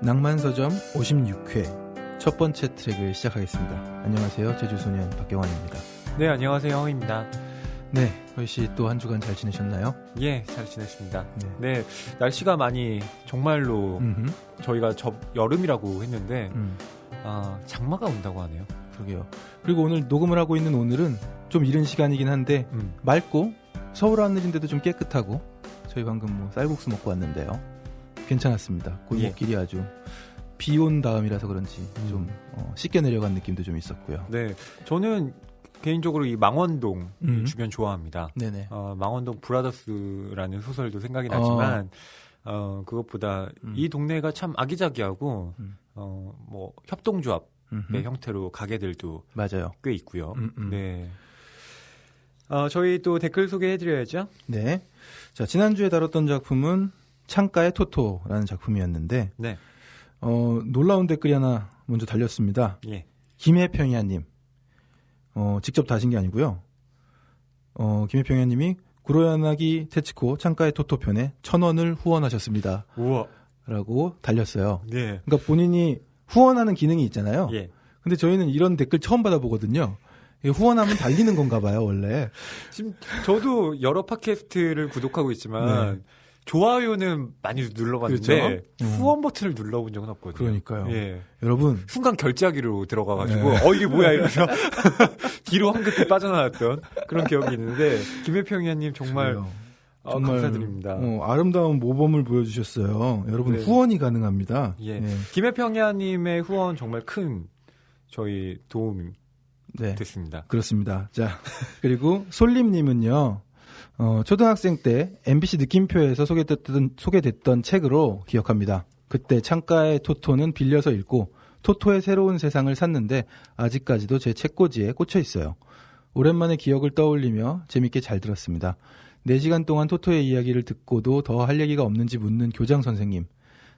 낭만서점 56회 첫 번째 트랙을 시작하겠습니다. 안녕하세요. 제주소년 박경환입니다. 네, 안녕하세요. 형입니다. 네, 허이씨 또 한 주간 잘 지내셨나요? 예, 잘 지냈습니다. 네, 날씨가 많이 정말로 저희가 여름이라고 했는데 장마가 온다고 하네요. 그러게요. 그리고 오늘 녹음을 하고 있는 오늘은 좀 이른 시간이긴 한데 맑고 서울 하늘인데도 좀 깨끗하고 저희 방금 뭐 쌀국수 먹고 왔는데요. 괜찮았습니다. 골목길이 아주 비 온 다음이라서 그런지 좀 씻겨 내려간 느낌도 좀 있었고요. 네, 저는 개인적으로 이 망원동 주변 좋아합니다. 네네. 망원동 브라더스라는 소설도 생각이 나지만 그것보다 이 동네가 참 아기자기하고 뭐 협동조합의 형태로 가게들도 맞아요. 꽤 있고요. 네. 저희 또 댓글 소개해드려야죠. 네. 자, 지난주에 다뤘던 작품은 창가의 토토라는 작품이었는데, 네. 놀라운 댓글이 하나 먼저 달렸습니다. 예. 김혜평야님. 직접 다신 게 아니고요. 김혜평야님이 구로야나기 테츠코 창가의 토토 편에 1,000원을 후원하셨습니다. 우와. 라고 달렸어요. 예. 그러니까 본인이 후원하는 기능이 있잖아요. 예. 근데 저희는 이런 댓글 처음 받아보거든요. 후원하면 달리는 건가 봐요, 원래. 지금 저도 여러 팟캐스트를 구독하고 있지만 네. 좋아요는 많이 눌러봤는데 그렇죠? 후원 버튼을 눌러본 적은 없거든요. 그러니까요. 예. 여러분 순간 결제하기로 들어가가지고 네. 이게 뭐야 이러면서 뒤로 황급히 빠져나왔던 그런 기억이 있는데 김혜평이님 정말 감사드립니다. 아름다운 모범을 보여주셨어요. 여러분 네. 후원이 가능합니다. 예. 네. 김혜평이님의 후원 정말 큰 저희 도움이 네. 됐습니다. 그렇습니다. 자, 그리고 솔림님은요. 초등학생 때 MBC 느낌표에서 소개됐던 책으로 기억합니다. 그때 창가의 토토는 빌려서 읽고 토토의 새로운 세상을 샀는데 아직까지도 제 책꽂이에 꽂혀 있어요. 오랜만에 기억을 떠올리며 재밌게 잘 들었습니다. 4시간 동안 토토의 이야기를 듣고도 더 할 얘기가 없는지 묻는 교장 선생님.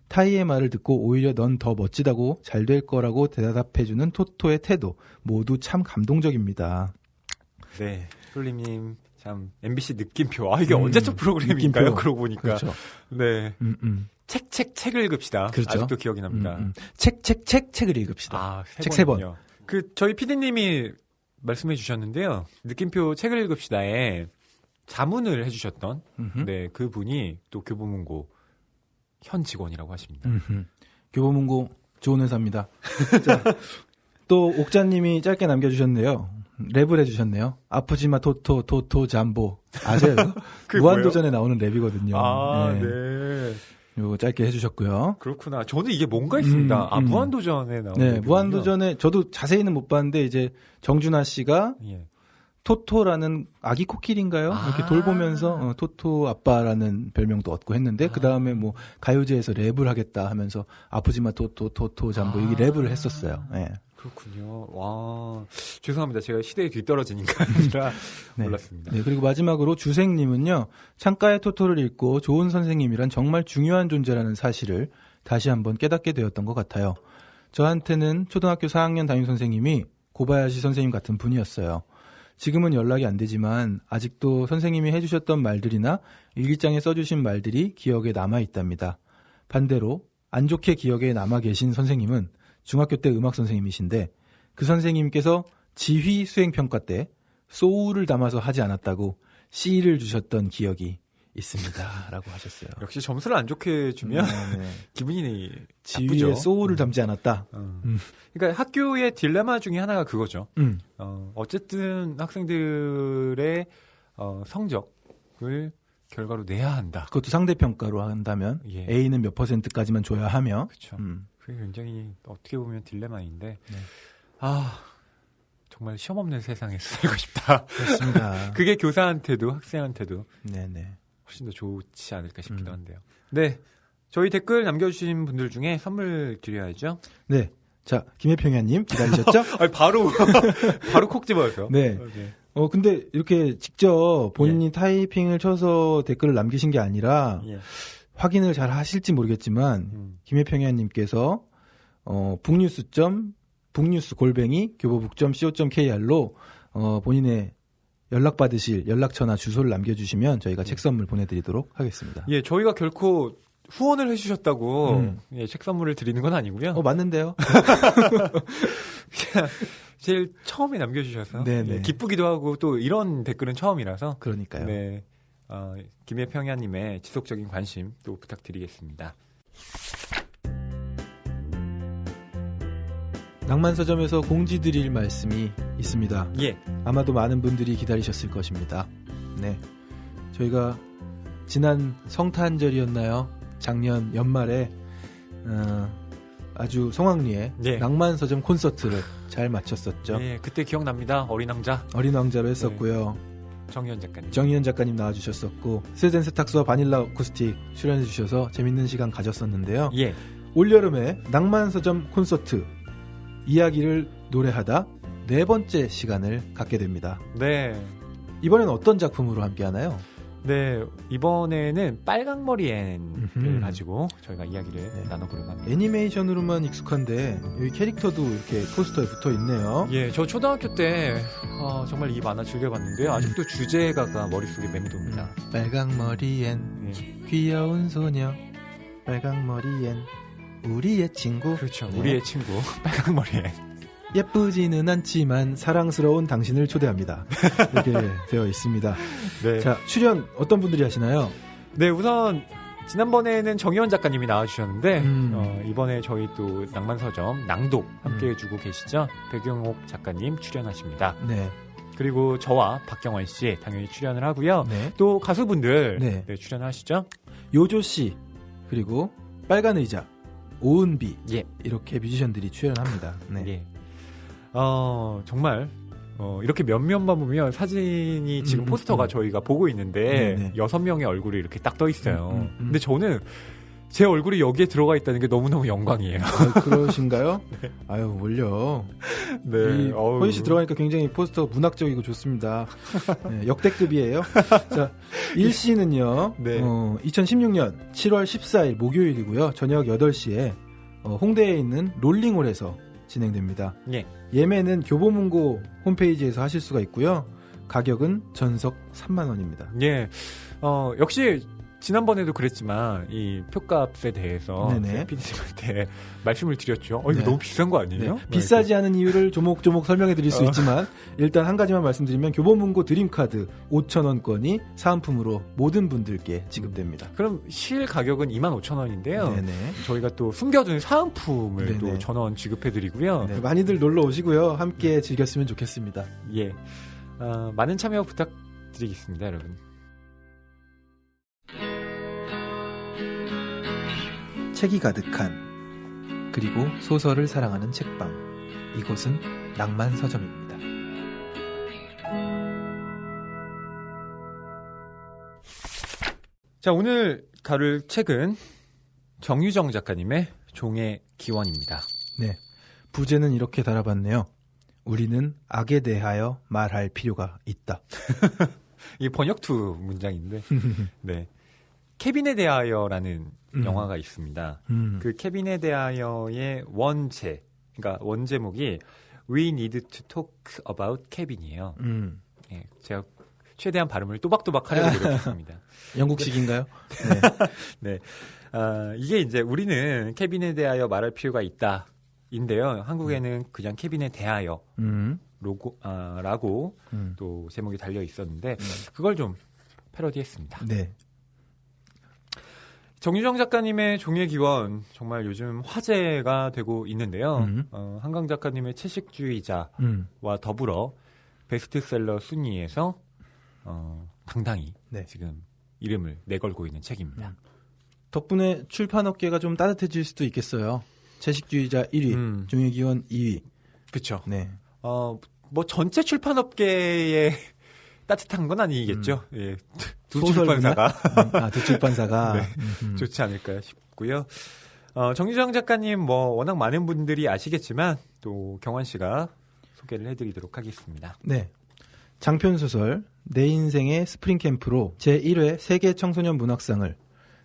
타이의 말을 듣고 오히려 넌 더 멋지다고 잘 될 거라고 대답해주는 토토의 태도. 모두 참 감동적입니다. 네, 솔림님 참 MBC 느낌표. 이게 언제적 프로그램인가요? 느낌표. 그러고 보니까. 그렇죠. 네. 책을 읽읍시다. 그렇죠. 아직도 기억이 납니다. 책을 읽읍시다. 책 3번. 저희 PD님이 말씀해 주셨는데요. 느낌표 책을 읽읍시다에 자문을 해주셨던 네, 그 분이 또 교보문고 현 직원이라고 하십니다. 교보문고 좋은 회사입니다. 자, 또 옥자님이 짧게 남겨주셨네요. 랩을 해주셨네요. 아프지마 토토 잠보 아세요? 무한도전에 나오는 랩이거든요. 네. 요거 짧게 해주셨고요. 그렇구나. 저는 이게 뭔가 있습니다. 무한도전에 나오는 네, 무한도전에 저도 자세히는 못 봤는데 이제 정준하 씨가 토토라는 아기 코끼리인가요? 이렇게 돌보면서 토토 아빠라는 별명도 얻고 했는데 그 다음에 뭐 가요제에서 랩을 하겠다 하면서 아프지마 토토 잠보 이게 랩을 했었어요. 네. 그렇군요. 와, 죄송합니다. 제가 시대에 뒤떨어지니까 아니라 네. 몰랐습니다. 네, 그리고 마지막으로 주생님은요. 창가의 토토를 읽고 좋은 선생님이란 정말 중요한 존재라는 사실을 다시 한번 깨닫게 되었던 것 같아요. 저한테는 초등학교 4학년 담임 선생님이 고바야시 선생님 같은 분이었어요. 지금은 연락이 안 되지만 아직도 선생님이 해주셨던 말들이나 일기장에 써주신 말들이 기억에 남아있답니다. 반대로 안 좋게 기억에 남아 계신 선생님은 중학교 때 음악 선생님이신데 그 선생님께서 지휘 수행평가 때 소울을 담아서 하지 않았다고 C를 주셨던 기억이 있습니다. 라고 하셨어요. 역시 점수를 안 좋게 주면 기분이 지휘에 나쁘죠. 소울을 담지 않았다. 그러니까 학교의 딜레마 중에 하나가 그거죠. 어쨌든 학생들의 성적을 결과로 내야 한다. 그것도 상대평가로 한다면 A는 몇 %까지만 줘야 하며 그렇죠. 그게 굉장히 어떻게 보면 딜레마인데 네. 정말 시험 없는 세상에서 살고 싶다. 그렇습니다. 그게 교사한테도 학생한테도 네네. 훨씬 더 좋지 않을까 싶기도 한데요. 네, 저희 댓글 남겨주신 분들 중에 선물 드려야죠. 네, 자 김혜평야님 기다리셨죠? 바로 콕 집어서. 네. 근데 이렇게 직접 본인이 타이핑을 쳐서 댓글을 남기신 게 아니라 확인을 잘 하실지 모르겠지만 김혜평야님께서 북뉴스@교보북.co.kr로 본인의 연락받으실 연락처나 주소를 남겨주시면 저희가 책 선물 보내드리도록 하겠습니다. 예, 저희가 결코 후원을 해주셨다고 예, 책 선물을 드리는 건 아니고요. 맞는데요. 그냥 제일 처음에 남겨주셔서 네네. 예, 기쁘기도 하고 또 이런 댓글은 처음이라서 그러니까요. 네, 김혜평야님의 지속적인 관심 또 부탁드리겠습니다. 낭만서점에서 공지드릴 말씀이 있습니다. 예. 아마도 많은 분들이 기다리셨을 것입니다. 네, 저희가 지난 성탄절이었나요? 작년 연말에 아주 성황리에 예. 낭만서점 콘서트를 잘 마쳤었죠. 예, 그때 기억납니다. 어린 왕자 어린 왕자로 했었고요. 정희연 작가님. 정희연 작가님 나와주셨었고 스웨덴 세탁소와 바닐라 어쿠스틱 출연해주셔서 재밌는 시간 가졌었는데요. 예. 올여름에 낭만서점 콘서트 이야기를 노래하다 4번째 시간을 갖게 됩니다. 네. 이번엔 어떤 작품으로 함께하나요? 네, 이번에는 빨강머리 앤을 가지고 저희가 이야기를 네. 나눠보려고 합니다. 애니메이션으로만 익숙한데 여기 캐릭터도 이렇게 포스터에 붙어있네요. 예, 저 초등학교 때 정말 이 만화 즐겨봤는데요. 아직도 주제가가 머릿속에 맴돕니다. 빨강머리엔 예. 귀여운 소녀 빨강머리엔 우리의 친구. 그렇죠. 네. 우리의 친구 빨강머리 앤. 예쁘지는 않지만 사랑스러운 당신을 초대합니다. 이렇게 되어 있습니다. 네. 자, 출연 어떤 분들이 하시나요? 네, 우선 지난번에는 정희원 작가님이 나와주셨는데 이번에 저희 또 낭만서점 낭독 함께해주고 계시죠. 백영옥 작가님 출연하십니다. 네. 그리고 저와 박경원 씨 당연히 출연을 하고요. 네. 또 가수분들 네. 네, 출연하시죠. 요조 씨 그리고 빨간 의자 오은비 예. 이렇게 뮤지션들이 출연합니다. 네. 예. 정말 이렇게 몇몇만 보면 사진이 지금 포스터가 저희가 보고 있는데 네네. 6명의 얼굴이 이렇게 딱 떠 있어요. 근데 저는 제 얼굴이 여기에 들어가 있다는 게 너무너무 영광이에요. 그러신가요? 네. 아유, 뭘요. 네. 허희 씨 들어가니까 굉장히 포스터 문학적이고 좋습니다. 네, 역대급이에요. 자, 일 씨는요. 네. 2016년 7월 14일 목요일이고요. 저녁 8시에 홍대에 있는 롤링홀에서 진행됩니다. 예. 예매는 교보문고 홈페이지에서 하실 수가 있고요. 가격은 전석 3만 원입니다. 예. 역시 지난번에도 그랬지만 이 표값에 대해서 PD님한테 말씀을 드렸죠. 이거 네. 너무 비싼 거 아니에요? 네. 비싸지 않은 이유를 조목조목 설명해 드릴 수 있지만 일단 한 가지만 말씀드리면 교보문고 드림카드 5,000원권이 사은품으로 모든 분들께 지급됩니다. 그럼 실 가격은 25,000원인데요. 네네. 저희가 또 숨겨둔 사은품을 네네. 또 1,000원 지급해드리고요. 네, 많이들 놀러 오시고요. 함께 즐겼으면 좋겠습니다. 예. 많은 참여 부탁드리겠습니다, 여러분. 책이 가득한 그리고 소설을 사랑하는 책방. 이곳은 낭만서점입니다. 자, 오늘 다룰 책은 정유정 작가님의 종의 기원입니다. 네. 부제는 이렇게 달아봤네요. 우리는 악에 대하여 말할 필요가 있다. 이 번역투 문장인데, 네. 케빈에 대하여라는 영화가 있습니다. 그 케빈에 대하여의 원제, 그러니까 원제목이 We Need to Talk About Kevin이에요. 예, 제가 최대한 발음을 또박또박 하려고 노력했습니다. 영국식인가요? 네. 이게 이제 우리는 케빈에 대하여 말할 필요가 있다. 인데요. 한국에는 그냥 케빈에 대하여 라고 또 제목이 달려 있었는데 그걸 좀 패러디했습니다. 네. 정유정 작가님의 종의 기원 정말 요즘 화제가 되고 있는데요. 한강 작가님의 채식주의자와 더불어 베스트셀러 순위에서 당당히 지금 이름을 내걸고 있는 책입니다. 덕분에 출판업계가 좀 따뜻해질 수도 있겠어요. 채식주의자 1위, 종의 기원 2위. 그렇죠. 네. 뭐 전체 출판업계에 따뜻한 건 아니겠죠. 예. 두 출판사가 두 출판사가 네. 좋지 않을까 싶고요. 정유정 작가님 뭐 워낙 많은 분들이 아시겠지만 또 경환 씨가 소개를 해드리도록 하겠습니다. 네. 장편 소설 내 인생의 스프링 캠프로 제1회 세계 청소년 문학상을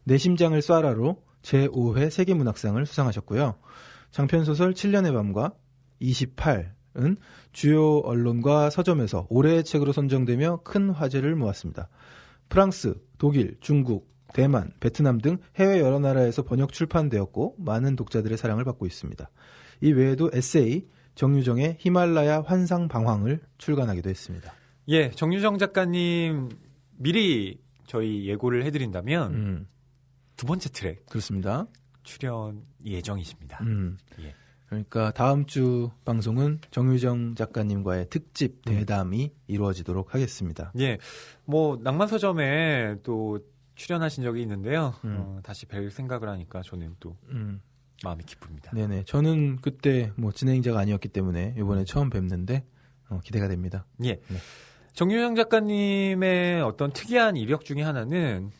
내 심장을 쏴라로 제5회 세계 문학상을 수상하셨고요. 장편 소설 7년의 밤과 28은 주요 언론과 서점에서 올해의 책으로 선정되며 큰 화제를 모았습니다. 프랑스, 독일, 중국, 대만, 베트남 등 해외 여러 나라에서 번역 출판되었고 많은 독자들의 사랑을 받고 있습니다. 이 외에도 에세이, 정유정의 히말라야 환상 방황을 출간하기도 했습니다. 예, 정유정 작가님 미리 저희 예고를 해드린다면 두 번째 트랙 그렇습니다. 출연 예정이십니다. 예. 그러니까 다음 주 방송은 정유정 작가님과의 특집 대담이 이루어지도록 하겠습니다. 예, 뭐 낭만서점에 또 출연하신 적이 있는데요. 다시 뵐 생각을 하니까 저는 또 마음이 기쁩니다. 네네. 저는 그때 뭐 진행자가 아니었기 때문에 이번에 처음 뵙는데 기대가 됩니다. 예. 네. 정유정 작가님의 어떤 특이한 이력 중에 하나는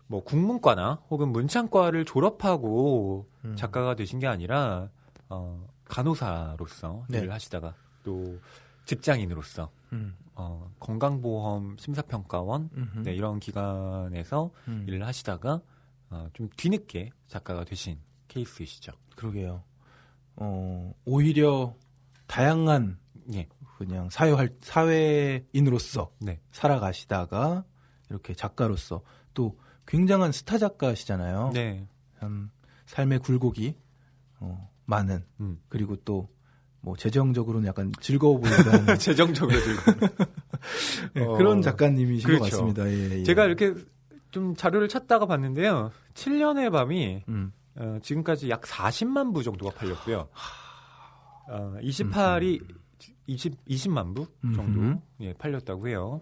뭐 국문과나 혹은 문창과를 졸업하고 작가가 되신 게 아니라 간호사로서 네. 일을 하시다가 또 직장인으로서 건강보험 심사평가원 네, 이런 기관에서 일을 하시다가 좀 뒤늦게 작가가 되신 케이스이시죠. 그러게요. 오히려 다양한 예. 그냥 사회인으로서 네. 살아가시다가 이렇게 작가로서 또 굉장한 스타 작가시잖아요. 네. 참 삶의 굴곡이 많은 그리고 또 뭐 재정적으로는 약간 즐거워 보인다는 재정적으로 즐거운 네, 그런 작가님이신 그렇죠. 것 같습니다. 예, 예. 제가 이렇게 좀 자료를 찾다가 봤는데요. 7년의 밤이 지금까지 약 40만 부 정도가 팔렸고요. 28이 20만 부 정도 예, 팔렸다고 해요.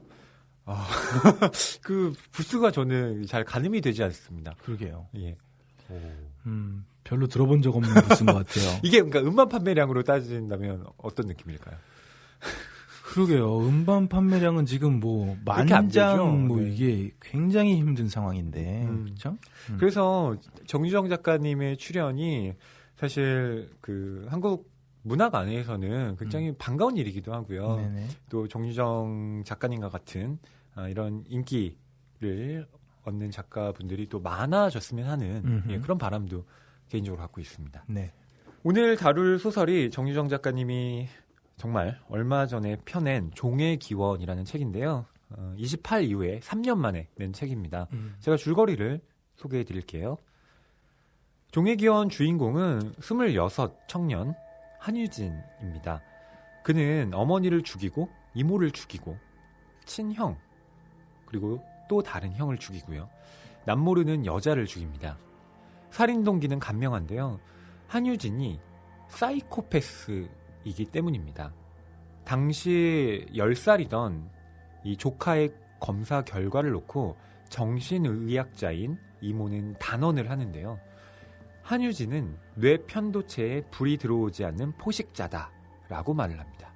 그 부수가 저는 잘 가늠이 되지 않습니다. 그러게요. 예. 별로 들어본 적 없는 부스인 것 같아요. 이게 그러니까 음반 판매량으로 따진다면 어떤 느낌일까요? 그러게요. 음반 판매량은 지금 뭐 그렇게 안 되죠. 만장 뭐 네. 이게 굉장히 힘든 상황인데 그렇죠? 그래서 정유정 작가님의 출연이 사실 그 한국 문학 안에서는 굉장히 반가운 일이기도 하고요. 네네. 또 정유정 작가님과 같은 이런 인기를 얻는 작가분들이 또 많아졌으면 하는 예, 그런 바람도 개인적으로 갖고 있습니다. 네. 오늘 다룰 소설이 정유정 작가님이 정말 얼마 전에 펴낸 종의 기원이라는 책인데요. 28 이후에 3년 만에 낸 책입니다. 제가 줄거리를 소개해 드릴게요. 종의 기원 주인공은 26 청년 한유진입니다. 그는 어머니를 죽이고 이모를 죽이고 친형 그리고 또 다른 형을 죽이고요. 남모르는 여자를 죽입니다. 살인 동기는 간명한데요. 한유진이 사이코패스이기 때문입니다. 당시 10살이던 이 조카의 검사 결과를 놓고 정신의학자인 이모는 단언을 하는데요. 한유진은 뇌 편도체에 불이 들어오지 않는 포식자다라고 말을 합니다.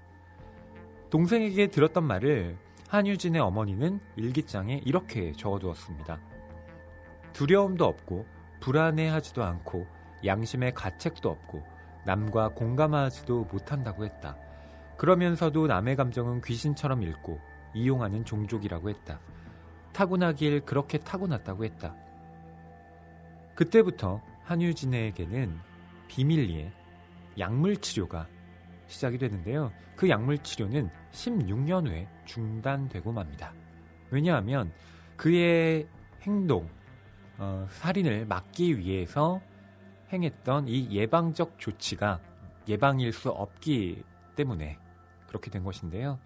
동생에게 들었던 말을 한유진의 어머니는 일기장에 이렇게 적어두었습니다. 두려움도 없고 불안해하지도 않고 양심의 가책도 없고 남과 공감하지도 못한다고 했다. 그러면서도 남의 감정은 귀신처럼 읽고 이용하는 종족이라고 했다. 타고나길 그렇게 타고났다고 했다. 그때부터 한유진에게는 비밀리에 약물 치료가 시작이 되는데요. 그 약물 치료는 16년 후에 중단되고 맙니다. 왜냐하면 그의 행동, 살인을 막기 위해서 행했던 이 예방적 조치가 예방일 수 없기 때문에 그렇게 된 것인데요.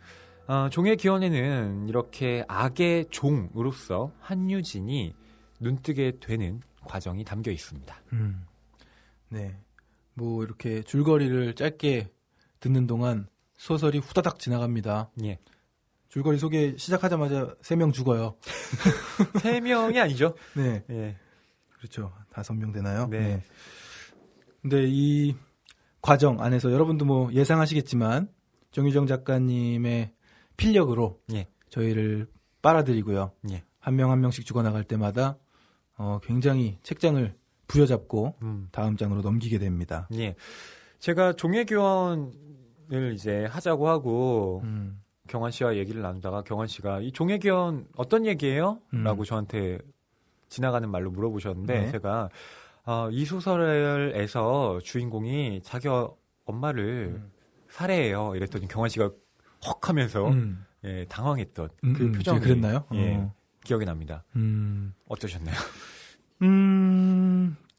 종의 기원에는 이렇게 악의 종으로서 한유진이 눈뜨게 되는 과정이 담겨 있습니다. 네. 뭐 이렇게 줄거리를 짧게 듣는 동안 소설이 후다닥 지나갑니다. 예. 줄거리 소개 시작하자마자 3명 죽어요. 3명이 아니죠? 네. 예. 그렇죠. 5명 되나요? 네. 근데 이 과정 안에서 여러분도 뭐 예상하시겠지만 정유정 작가님의 필력으로 예. 저희를 빨아들이고요. 예. 한 명 한 명씩 죽어나갈 때마다 굉장히 책장을 부여잡고 다음 장으로 넘기게 됩니다. 예. 제가 종의 기원을 이제 하자고 하고 경환 씨와 얘기를 나누다가 경환 씨가 이 종의 기원 어떤 얘기예요? 라고 저한테 지나가는 말로 물어보셨는데 네. 제가 이 소설에서 주인공이 자기 엄마를 살해해요. 이랬더니 경환 씨가 헉 하면서 예, 당황했던 그 표정이 그랬나요? 예, 기억이 납니다. 어떠셨나요?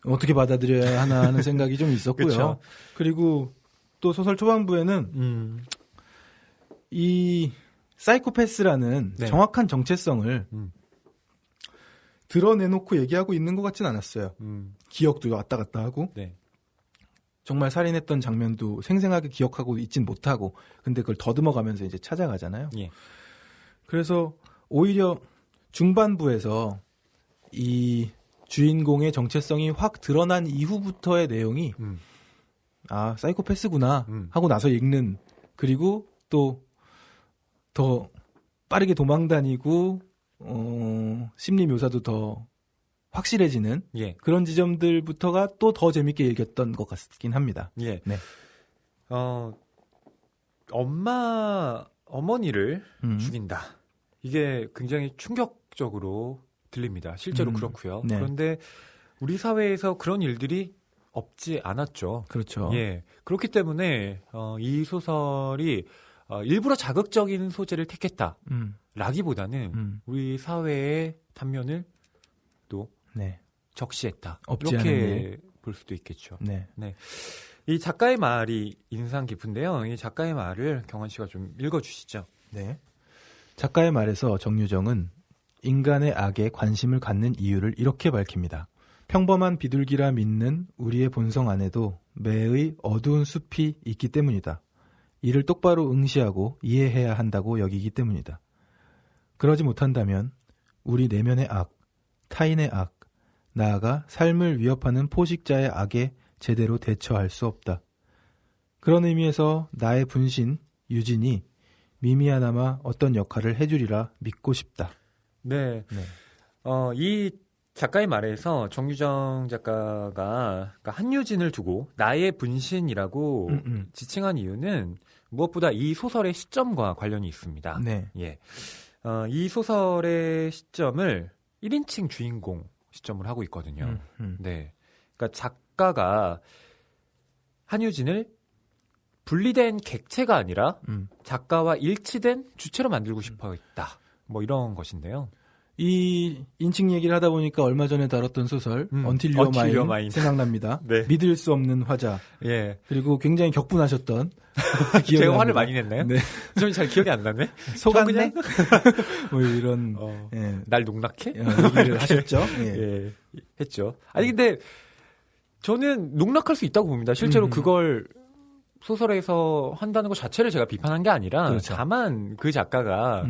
어떻게 받아들여야 하나 하는 생각이 좀 있었고요. 그쵸. 그리고 또 소설 초반부에는 이 사이코패스라는 네. 정확한 정체성을 드러내놓고 얘기하고 있는 것 같진 않았어요. 기억도 왔다 갔다 하고 네. 정말 살인했던 장면도 생생하게 기억하고 있진 못하고 근데 그걸 더듬어가면서 이제 찾아가잖아요. 예. 그래서 오히려 중반부에서 이 주인공의 정체성이 확 드러난 이후부터의 내용이 아 사이코패스구나 하고 나서 읽는 그리고 또 더 빠르게 도망다니고 심리 묘사도 더 확실해지는 예. 그런 지점들부터가 또 더 재밌게 읽었던 것 같긴 합니다. 예. 네. 어머니를 죽인다. 이게 굉장히 충격적으로 들립니다. 실제로 그렇고요. 네. 그런데 우리 사회에서 그런 일들이 없지 않았죠. 그렇죠. 예. 그렇기 때문에 이 소설이 일부러 자극적인 소재를 택했다라기보다는 우리 사회의 단면을 또 네. 적시했다. 없지 않은 이렇게 일. 볼 수도 있겠죠. 네. 네. 이 작가의 말이 인상 깊은데요. 이 작가의 말을 경원 씨가 좀 읽어주시죠. 네. 작가의 말에서 정유정은 인간의 악에 관심을 갖는 이유를 이렇게 밝힙니다. 평범한 비둘기라 믿는 우리의 본성 안에도 매의 어두운 숲이 있기 때문이다. 이를 똑바로 응시하고 이해해야 한다고 여기기 때문이다. 그러지 못한다면 우리 내면의 악, 타인의 악, 나아가 삶을 위협하는 포식자의 악에 제대로 대처할 수 없다. 그런 의미에서 나의 분신, 유진이 미미하나마 어떤 역할을 해주리라 믿고 싶다. 네. 네. 이 작가의 말에서 정유정 작가가 그러니까 한유진을 두고 나의 분신이라고 지칭한 이유는 무엇보다 이 소설의 시점과 관련이 있습니다. 네. 예. 이 소설의 시점을 1인칭 주인공 시점을 하고 있거든요. 네. 그러니까 작가가 한유진을 분리된 객체가 아니라 작가와 일치된 주체로 만들고 싶어 했다. 뭐 이런 것인데요. 이 인칭 얘기를 하다 보니까 얼마 전에 다뤘던 소설 Until You're Mine 생각납니다. 네. 믿을 수 없는 화자. 예. 그리고 굉장히 격분하셨던 기억이 제가 납니다. 화를 많이 냈나요? 네. 좀 잘 기억이 안 나네. 속았네? 뭐 이런 예. 날 농락해? 얘기를 하셨죠. 예. 예. 했죠. 아니 근데 저는 농락할 수 있다고 봅니다. 실제로 그걸 소설에서 한다는 것 자체를 제가 비판한 게 아니라 그렇죠. 다만 그 작가가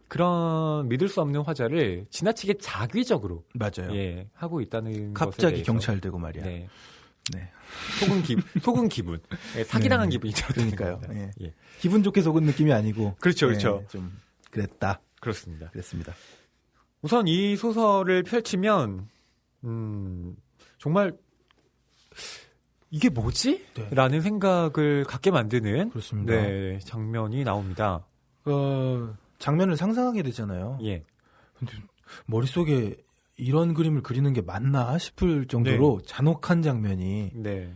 그런 믿을 수 없는 화자를 지나치게 자기적으로 맞아요. 예, 하고 있다는 것에 갑자기 대해서 경찰 되고 말이야. 네. 네. 속은 기분. 예, 사기당한 네. 기분이 들었다는 그러니까요. 겁니다. 예. 예. 기분 좋게 속은 느낌이 아니고. 그렇죠, 그렇죠. 좀 그랬다. 그렇습니다. 그랬습니다. 우선 이 소설을 펼치면 정말 이게 뭐지? 네. 라는 생각을 갖게 만드는 그렇습니다. 네, 장면이 나옵니다. 장면을 상상하게 되잖아요. 예. 근데 머릿속에 이런 그림을 그리는 게 맞나 싶을 정도로 잔혹한 장면이 네.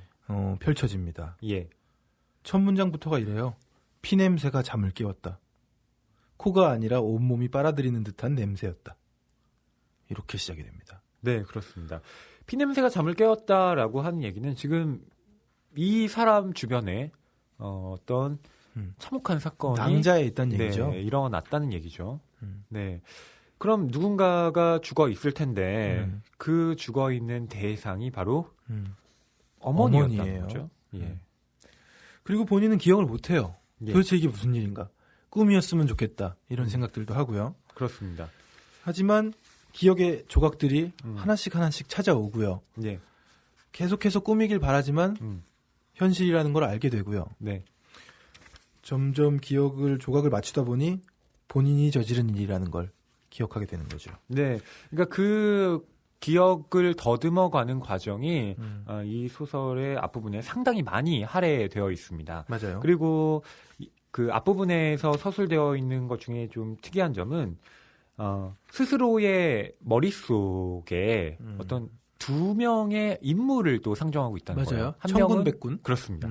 펼쳐집니다. 예. 첫 문장부터가 이래요. 피냄새가 잠을 깨웠다. 코가 아니라 온몸이 빨아들이는 듯한 냄새였다. 이렇게 시작이 됩니다. 네, 그렇습니다. 피냄새가 잠을 깨웠다라고 하는 얘기는 지금 이 사람 주변에 어떤 참혹한 사건이 낭자에 있다는 얘기죠. 네, 일어났다는 얘기죠. 네. 그럼 누군가가 죽어 있을 텐데 그 죽어 있는 대상이 바로 어머니였다는 어머니예요. 거죠. 예. 그리고 본인은 기억을 못해요. 예. 도대체 이게 무슨 일인가. 꿈이었으면 좋겠다. 이런 생각들도 하고요. 그렇습니다. 하지만 기억의 조각들이 하나씩 찾아오고요. 예. 계속해서 꿈이길 바라지만 현실이라는 걸 알게 되고요. 네. 점점 조각을 맞추다 보니 본인이 저지른 일이라는 걸 기억하게 되는 거죠. 네. 그러니까 그 기억을 더듬어가는 과정이 이 소설의 앞부분에 상당히 많이 할애되어 있습니다. 맞아요. 그리고 그 앞부분에서 서술되어 있는 것 중에 좀 특이한 점은 스스로의 머릿속에 어떤 두 명의 인물을 또 상정하고 있다는 맞아요. 거예요. 한 천군 명은 백군. 그렇습니다.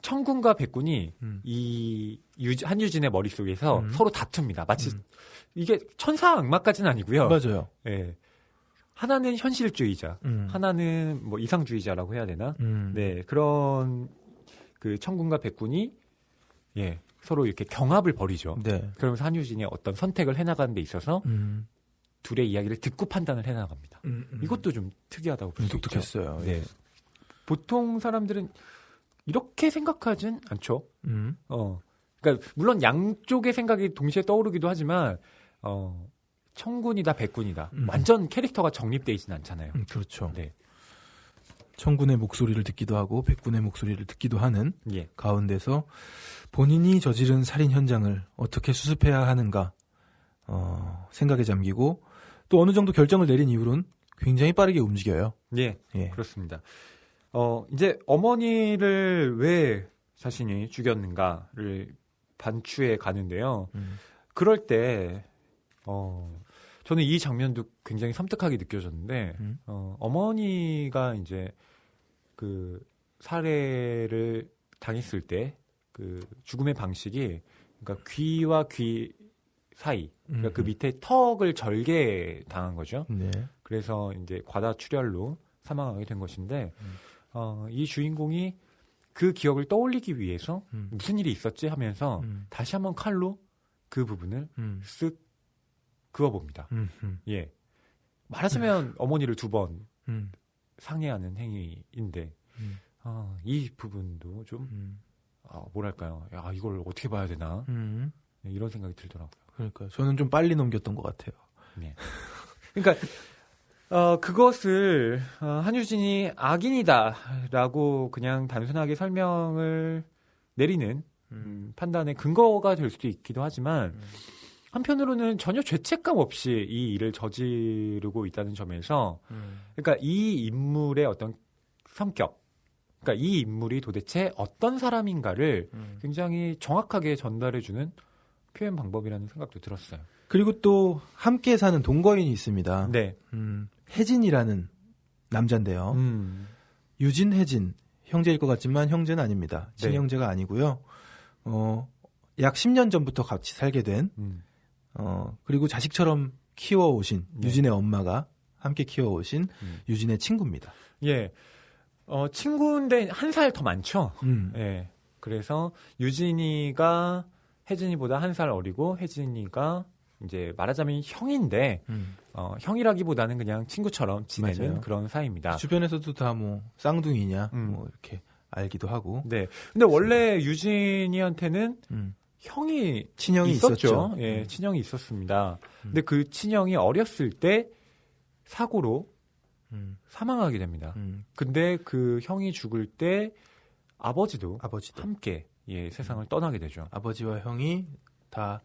청군과 백군이 이 한유진의 머릿속에서 서로 다툽니다. 마치 이게 천사 악마까지는 아니고요. 맞아요. 예. 하나는 현실주의자, 하나는 뭐 이상주의자라고 해야 되나? 네, 그런 그 청군과 백군이 예, 서로 이렇게 경합을 벌이죠. 네. 그러면서 한유진이 어떤 선택을 해나가는 데 있어서 둘의 이야기를 듣고 판단을 해나갑니다. 이것도 좀 특이하다고 볼 수 있죠. 독특했어요. 네. 보통 사람들은 이렇게 생각하진 않죠. 그러니까 물론 양쪽의 생각이 동시에 떠오르기도 하지만 청군이다 백군이다 완전 캐릭터가 정립돼 있지는 않잖아요. 그렇죠. 네. 청군의 목소리를 듣기도 하고 백군의 목소리를 듣기도 하는 예. 가운데서 본인이 저지른 살인 현장을 어떻게 수습해야 하는가 생각에 잠기고 또 어느 정도 결정을 내린 이후로는 굉장히 빠르게 움직여요. 예, 그렇습니다. 이제 어머니를 왜 자신이 죽였는가를 반추해 가는데요. 그럴 때 저는 이 장면도 굉장히 섬뜩하게 느껴졌는데 어머니가 이제 그 살해를 당했을 때 그 죽음의 방식이 그러니까 귀와 귀 사이 그러니까 그 밑에 턱을 절개 당한 거죠. 네. 그래서 이제 과다출혈로 사망하게 된 것인데 이 주인공이 그 기억을 떠올리기 위해서 무슨 일이 있었지 하면서 다시 한번 칼로 그 부분을 쓱 그어봅니다. 예. 말하자면 어머니를 두 번 상해하는 행위인데 이 부분도 좀 뭐랄까요? 야, 이걸 어떻게 봐야 되나? 네, 이런 생각이 들더라고요. 그러니까 저는 좀 빨리 넘겼던 것 같아요. 네. 그러니까 그것을 한유진이 악인이다라고 그냥 단순하게 설명을 내리는 판단의 근거가 될 수도 있기도 하지만 한편으로는 전혀 죄책감 없이 이 일을 저지르고 있다는 점에서 그러니까 이 인물의 어떤 성격 그러니까 이 인물이 도대체 어떤 사람인가를 굉장히 정확하게 전달해주는 표현 방법이라는 생각도 들었어요. 그리고 또 함께 사는 동거인이 있습니다. 네. 혜진이라는 남자인데요. 유진, 혜진 형제일 것 같지만 형제는 아닙니다. 친형제가 아니고요. 약 10년 전부터 같이 살게 된 그리고 자식처럼 키워오신 유진의 엄마가 함께 키워오신 유진의 친구입니다. 예. 친구인데 한 살 더 많죠. 예. 그래서 유진이가 혜진이보다 한 살 어리고 혜진이가 이제 말하자면 형인데 형이라기보다는 그냥 친구처럼 지내는 맞아요. 그런 사이입니다. 주변에서도 다 뭐 쌍둥이냐 뭐 이렇게 알기도 하고. 네. 근데 원래 유진이한테는 형이 친형이 있었죠. 있었죠. 예, 친형이 있었습니다. 근데 그 친형이 어렸을 때 사고로 사망하게 됩니다. 근데 그 형이 죽을 때 아버지도 함께 세상을 떠나게 되죠. 아버지와 형이 다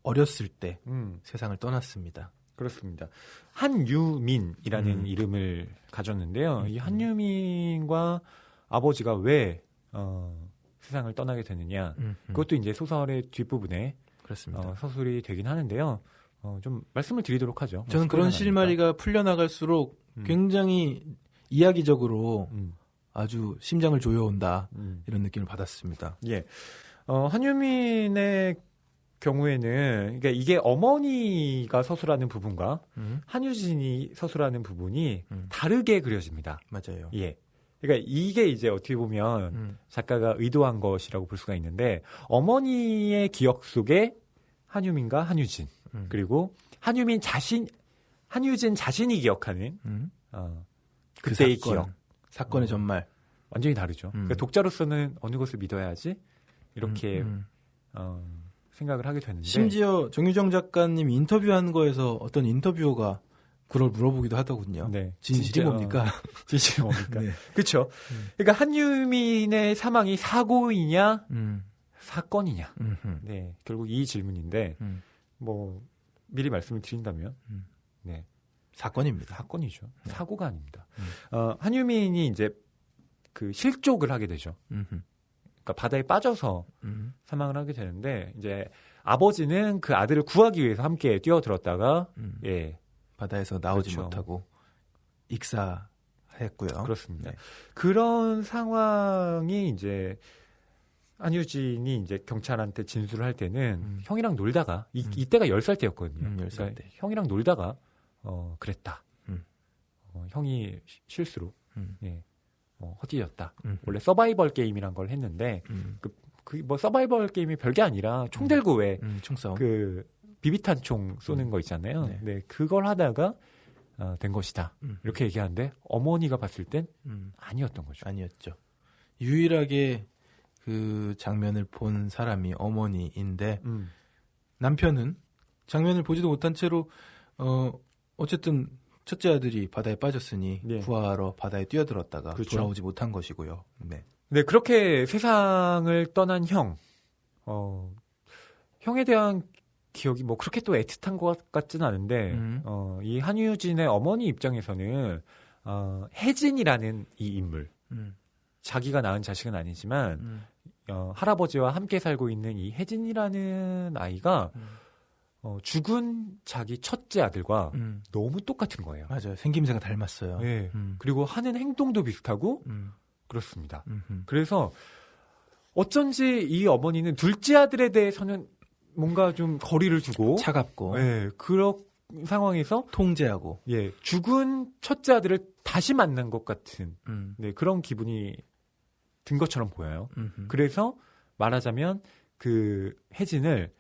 어렸을 때 세상을 떠났습니다. 그렇습니다. 한유민이라는 이름을 가졌는데요. 이 한유민과 아버지가 왜 세상을 떠나게 되느냐. 그것도 이제 소설의 뒷부분에 그렇습니다. 서술이 되긴 하는데요. 좀 말씀을 드리도록 하죠. 저는 그런 실마리가 풀려나갈수록 굉장히 이야기적으로 아주 심장을 조여온다 이런 느낌을 받았습니다. 예, 한유민의 경우에는 그러니까 이게 어머니가 서술하는 부분과 한유진이 서술하는 부분이 다르게 그려집니다. 맞아요. 예. 그러니까 이게 이제 어떻게 보면 작가가 의도한 것이라고 볼 수가 있는데 어머니의 기억 속에 한유민과 한유진 그리고 한유진 자신이 기억하는 그때의 기억 사건의 전말 완전히 다르죠. 그러니까 독자로서는 어느 것을 믿어야 하지 이렇게 생각을 하게 되는데 심지어 정유정 작가님 인터뷰한 거에서 어떤 인터뷰어가 그걸 물어보기도 하더군요. 네. 진실이 뭡니까? 진실이 뭡니까? 네. 그렇죠. 그러니까 한유민의 사망이 사고이냐 사건이냐. 네, 결국 이 질문인데 뭐 미리 말씀을 드린다면 네. 사건입니다. 사건이죠. 네. 사고가 아닙니다. 한유민이 이제 그 실족을 하게 되죠. 그러니까 바다에 빠져서 사망을 하게 되는데 이제 아버지는 그 아들을 구하기 위해서 함께 뛰어들었다가 예. 바다에서 나오지 그렇죠. 못하고 익사하게 했고요. 그렇습니다. 네. 그런 상황이 이제 한유진이 이제 경찰한테 진술을 할 때는 형이랑 놀다가 이때가 10살 때였거든요. 10살 그러니까 때. 형이랑 놀다가 그랬다. 음. 형이 실수로 예, 헛디뎠다. 음. 원래 서바이벌 게임이란 걸 했는데 그 뭐 서바이벌 게임이 별게 아니라 총 들고 왜 총싸움. 그 비비탄 총 쏘는 거 있잖아요. 네. 네, 그걸 하다가 된 것이다. 이렇게 얘기하는데 어머니가 봤을 땐 아니었던 거죠. 아니었죠. 유일하게 그 장면을 본 사람이 어머니인데 남편은 장면을 보지도 못한 채로 어쨌든 첫째 아들이 바다에 빠졌으니 네. 구하러 바다에 뛰어들었다가 그렇죠. 돌아오지 못한 것이고요. 네. 네, 그렇게 세상을 떠난 형에 대한 기억이 뭐 그렇게 또 애틋한 것 같지는 않은데, 이 한유진의 어머니 입장에서는, 혜진이라는 이 인물, 자기가 낳은 자식은 아니지만, 할아버지와 함께 살고 있는 이 혜진이라는 아이가, 죽은 자기 첫째 아들과 너무 똑같은 거예요. 맞아요. 생김새가 닮았어요. 네. 그리고 하는 행동도 비슷하고, 그렇습니다. 그래서 어쩐지 이 어머니는 둘째 아들에 대해서는 뭔가 좀 거리를 두고 차갑고 예, 그런 상황에서 통제하고 예, 죽은 첫째 아들을 다시 만난 것 같은 네, 그런 기분이 든 것처럼 보여요. 그래서 말하자면 그 혜진을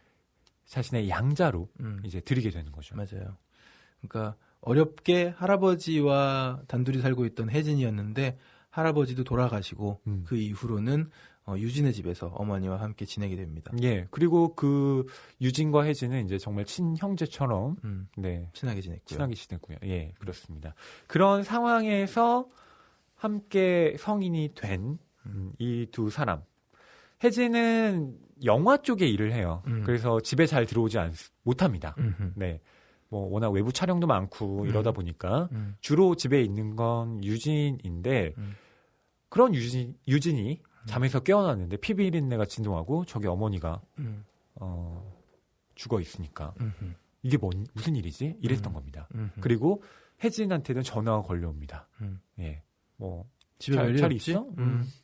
자신의 양자로 이제 드리게 되는 거죠. 맞아요. 그러니까 어렵게 할아버지와 단둘이 살고 있던 혜진이었는데 할아버지도 돌아가시고 그 이후로는 유진의 집에서 어머니와 함께 지내게 됩니다. 예, 그리고 그 유진과 혜진은 이제 정말 친형제처럼 네, 친하게 지냈고요. 친하게 지냈고요. 예, 그렇습니다. 그런 상황에서 함께 성인이 된 이 두 사람. 혜진은 영화 쪽에 일을 해요. 그래서 집에 잘 들어오지 못합니다. 네. 뭐 워낙 외부 촬영도 많고 이러다 보니까 주로 집에 있는 건 유진인데 그런 유진이 잠에서 깨어났는데 피비린내가 진동하고 저기 어머니가 죽어 있으니까 이게 무슨 일이지? 이랬던 겁니다. 그리고 혜진한테는 전화가 걸려옵니다. 예, 뭐 집에 잘 있어?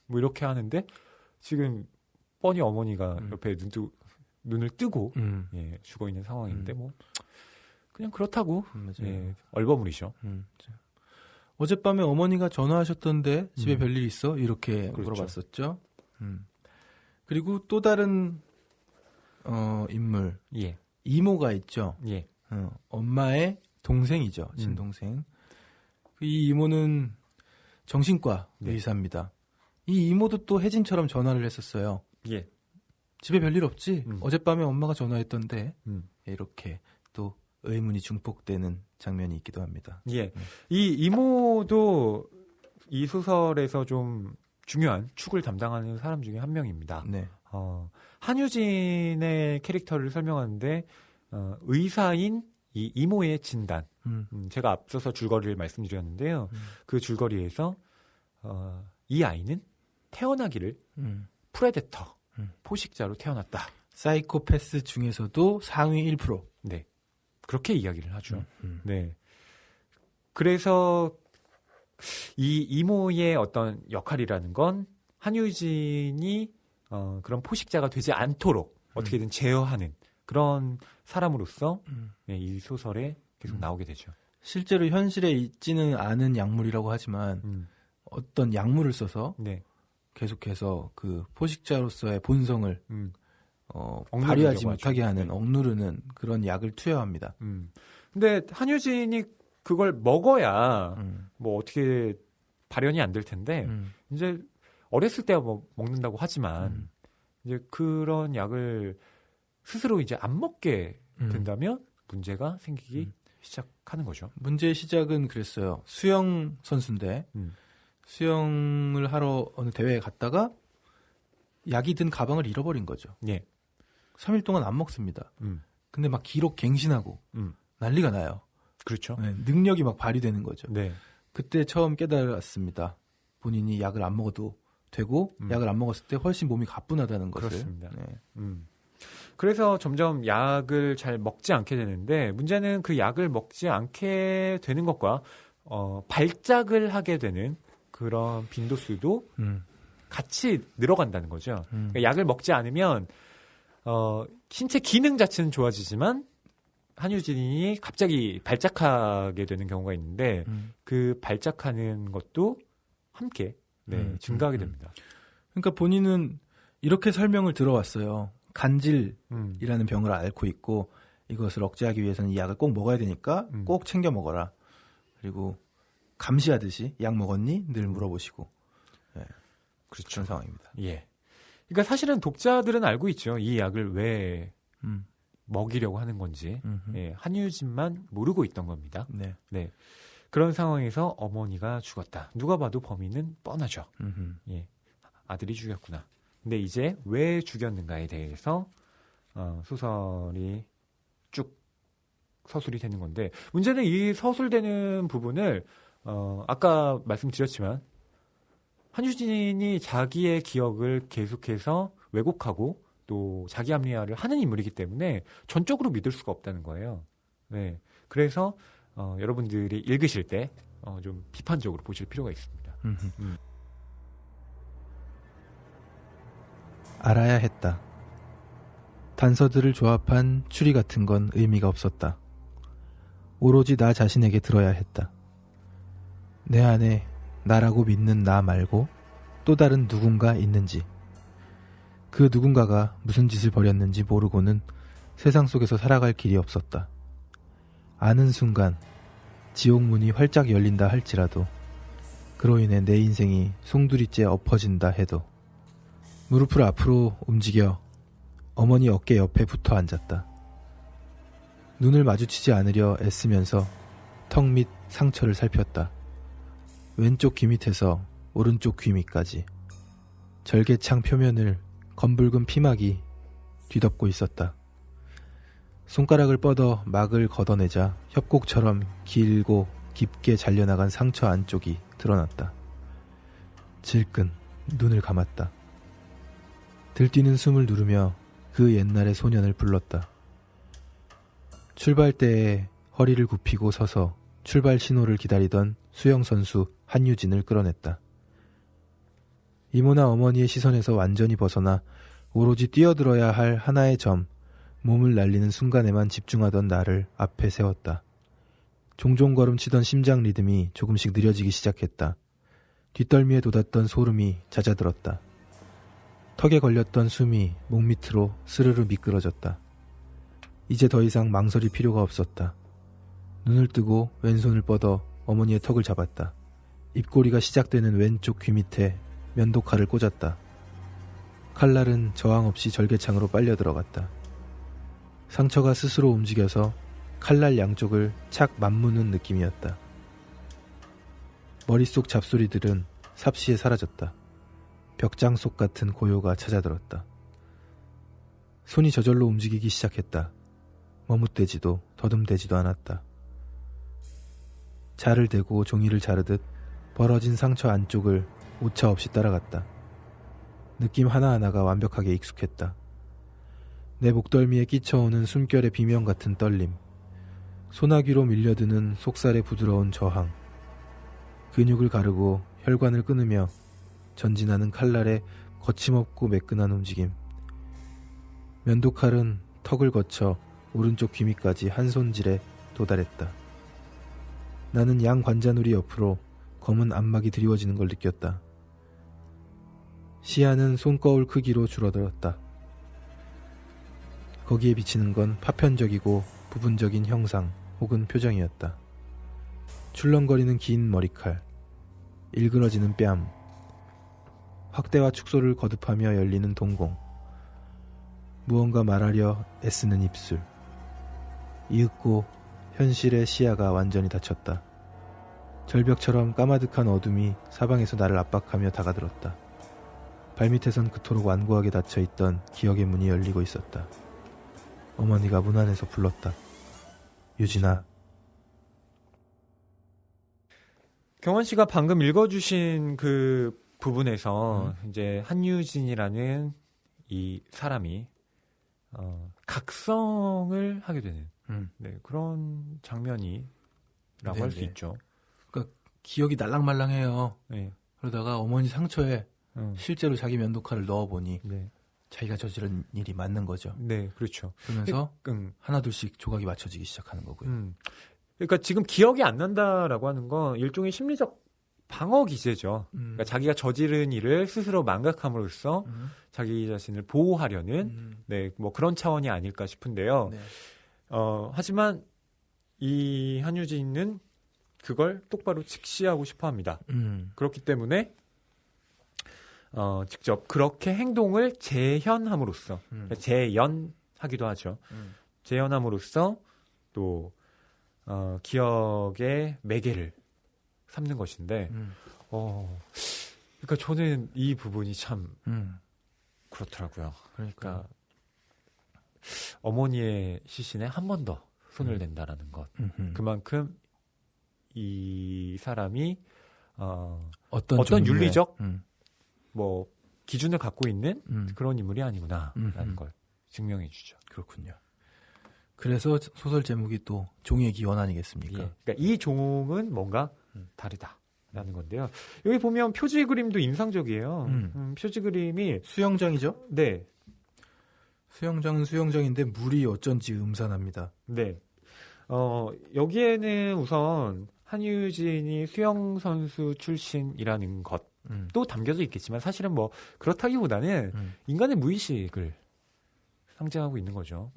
뭐 이렇게 하는데 지금 뻔히 어머니가 옆에 눈을 뜨고 예, 죽어 있는 상황인데 뭐 그냥 그렇다고 예, 얼버무리죠. 어젯밤에 어머니가 전화하셨던데 집에 별일 있어? 이렇게 그렇죠. 물어봤었죠. 그리고 또 다른 인물 예, 이모가 있죠. 예, 엄마의 동생이죠. 친동생. 이 이모는 정신과 네. 의사입니다. 이 이모도 또 혜진처럼 전화를 했었어요. 예. 집에 별일 없지? 어젯밤에 엄마가 전화했던데 음. 이렇게 또 의문이 중복되는 장면이 있기도 합니다. 예. 이 이모도 이 소설에서 좀 중요한 축을 담당하는 사람 중에 한 명입니다. 네. 한유진의 캐릭터를 설명하는데 의사인 이 이모의 진단. 제가 앞서서 줄거리를 말씀드렸는데요. 그 줄거리에서 이 아이는 태어나기를 프레데터, 포식자로 태어났다. 사이코패스 중에서도 상위 1%. 네. 그렇게 이야기를 하죠. 네. 그래서 이 이모의 어떤 역할이라는 건 한유진이 그런 포식자가 되지 않도록 어떻게든 제어하는 그런 사람으로서 네, 이 소설에 계속 나오게 되죠. 실제로 현실에 있지는 않은 약물이라고 하지만 어떤 약물을 써서 네. 계속해서 그 포식자로서의 본성을 억누르려고 발휘하지 하죠. 못하게 하는 네. 억누르는 그런 약을 투여합니다. 근데 한유진이 그걸 먹어야 뭐 어떻게 발현이 안 될 텐데 이제 어렸을 때야 뭐 먹는다고 하지만 이제 그런 약을 스스로 이제 안 먹게 된다면 문제가 생기기 시작하는 거죠. 문제의 시작은 그랬어요. 수영 선수인데 수영을 하러 어느 대회에 갔다가 약이 든 가방을 잃어버린 거죠. 예. 3일 동안 안 먹습니다. 근데 막 기록 갱신하고 난리가 나요. 그렇죠. 네, 능력이 막 발휘되는 거죠. 네. 그때 처음 깨달았습니다. 본인이 약을 안 먹어도 되고 약을 안 먹었을 때 훨씬 몸이 가뿐하다는 것을. 그렇습니다. 네. 그래서 점점 약을 잘 먹지 않게 되는데 문제는 그 약을 먹지 않게 되는 것과 발작을 하게 되는 그런 빈도수도 같이 늘어간다는 거죠. 그러니까 약을 먹지 않으면 신체 기능 자체는 좋아지지만 한유진이 갑자기 발작하게 되는 경우가 있는데 그 발작하는 것도 함께 증가하게 됩니다. 그러니까 본인은 이렇게 설명을 들어왔어요. 간질이라는 병을 앓고 있고 이것을 억제하기 위해서는 이 약을 꼭 먹어야 되니까 꼭 챙겨 먹어라. 그리고 감시하듯이 약 먹었니? 늘 물어보시고. 네. 그렇죠. 그런 상황입니다. 예. 그러니까 사실은 독자들은 알고 있죠. 이 약을 왜 먹이려고 하는 건지. 예, 한유진만 모르고 있던 겁니다. 네. 네. 그런 상황에서 어머니가 죽었다. 누가 봐도 범인은 뻔하죠. 예. 아들이 죽였구나. 근데 이제 왜 죽였는가에 대해서 소설이 쭉 서술이 되는 건데 문제는 이 서술되는 부분을 아까 말씀드렸지만 한유진이 자기의 기억을 계속해서 왜곡하고 또 자기 합리화를 하는 인물이기 때문에 전적으로 믿을 수가 없다는 거예요. 네. 그래서 여러분들이 읽으실 때 좀 비판적으로 보실 필요가 있습니다. 알아야 했다. 단서들을 조합한 추리 같은 건 의미가 없었다. 오로지 나 자신에게 들어야 했다. 내 안에 나라고 믿는 나 말고 또 다른 누군가 있는지, 그 누군가가 무슨 짓을 벌였는지 모르고는 세상 속에서 살아갈 길이 없었다. 아는 순간 지옥문이 활짝 열린다 할지라도 그로 인해 내 인생이 송두리째 엎어진다 해도 무릎을 앞으로 움직여 어머니 어깨 옆에 붙어 앉았다. 눈을 마주치지 않으려 애쓰면서 턱 밑 상처를 살폈다. 왼쪽 귀 밑에서 오른쪽 귀 밑까지 절개창 표면을 검붉은 피막이 뒤덮고 있었다. 손가락을 뻗어 막을 걷어내자 협곡처럼 길고 깊게 잘려나간 상처 안쪽이 드러났다. 질끈 눈을 감았다. 들뛰는 숨을 누르며 그 옛날의 소년을 불렀다. 출발대에 허리를 굽히고 서서 출발 신호를 기다리던 수영선수 한유진을 끌어냈다. 이모나 어머니의 시선에서 완전히 벗어나 오로지 뛰어들어야 할 하나의 점, 몸을 날리는 순간에만 집중하던 나를 앞에 세웠다. 종종 걸음치던 심장 리듬이 조금씩 느려지기 시작했다. 뒷덜미에 돋았던 소름이 잦아들었다. 턱에 걸렸던 숨이 목 밑으로 스르르 미끄러졌다. 이제 더 이상 망설일 필요가 없었다. 눈을 뜨고 왼손을 뻗어 어머니의 턱을 잡았다. 입꼬리가 시작되는 왼쪽 귀 밑에 면도칼을 꽂았다. 칼날은 저항 없이 절개창으로 빨려 들어갔다. 상처가 스스로 움직여서 칼날 양쪽을 착 맞무는 느낌이었다. 머릿속 잡소리들은 삽시에 사라졌다. 벽장 속 같은 고요가 찾아들었다. 손이 저절로 움직이기 시작했다. 머뭇대지도 더듬대지도 않았다. 자를 대고 종이를 자르듯 벌어진 상처 안쪽을 오차 없이 따라갔다. 느낌 하나하나가 완벽하게 익숙했다. 내 목덜미에 끼쳐오는 숨결의 비명 같은 떨림, 소나기로 밀려드는 속살의 부드러운 저항, 근육을 가르고 혈관을 끊으며 전진하는 칼날의 거침없고 매끈한 움직임. 면도칼은 턱을 거쳐 오른쪽 귀밑까지 한 손질에 도달했다. 나는 양 관자놀이 옆으로 검은 안막이 드리워지는 걸 느꼈다. 시야는 손거울 크기로 줄어들었다. 거기에 비치는 건 파편적이고 부분적인 형상 혹은 표정이었다. 출렁거리는 긴 머리칼, 일그러지는 뺨, 확대와 축소를 거듭하며 열리는 동공, 무언가 말하려 애쓰는 입술. 이윽고 현실의 시야가 완전히 닫혔다. 절벽처럼 까마득한 어둠이 사방에서 나를 압박하며 다가들었다. 발밑에선 그토록 완고하게 닫혀있던 기억의 문이 열리고 있었다. 어머니가 문 안에서 불렀다. 유진아. 경원 씨가 방금 읽어주신 그 부분에서 이제 한유진이라는 이 사람이 각성을 하게 되는 그런 장면이라고 할 수 있죠. 그러니까 기억이 날랑말랑해요. 네. 그러다가 어머니 상처에 실제로 자기 면도칼을 넣어보니 네. 자기가 저지른 일이 맞는 거죠. 네, 그렇죠. 그러면서 하나둘씩 조각이 맞춰지기 시작하는 거고요. 그러니까 지금 기억이 안 난다라고 하는 건 일종의 심리적 방어 기제죠. 그러니까 자기가 저지른 일을 스스로 망각함으로써 자기 자신을 보호하려는 네, 뭐 그런 차원이 아닐까 싶은데요. 네. 하지만 이 한유진은 그걸 똑바로 직시하고 싶어 합니다. 그렇기 때문에 직접 그렇게 행동을 재현함으로써 재연하기도 하죠. 재현함으로써 또 기억의 매개를 삼는 것인데 그러니까 저는 이 부분이 참 그렇더라고요. 그러니까 어머니의 시신에 한 번 더 손을 댄다라는 것. 그만큼 이 사람이 어떤 윤리적 뭐 기준을 갖고 있는 그런 인물이 아니구나라는 걸 증명해 주죠. 그렇군요. 그래서 소설 제목이 또 종의 기원 아니겠습니까? 예. 그러니까 이 종은 뭔가 다르다라는 건데요. 여기 보면 표지 그림도 인상적이에요. 표지 그림이 수영장이죠? 네. 수영장은 수영장인데 물이 어쩐지 음산합니다. 네. 여기에는 우선 한유진이 수영 선수 출신이라는 것도 담겨져 있겠지만 사실은 뭐 그렇다기보다는 인간의 무의식을 상징하고 있는 거죠.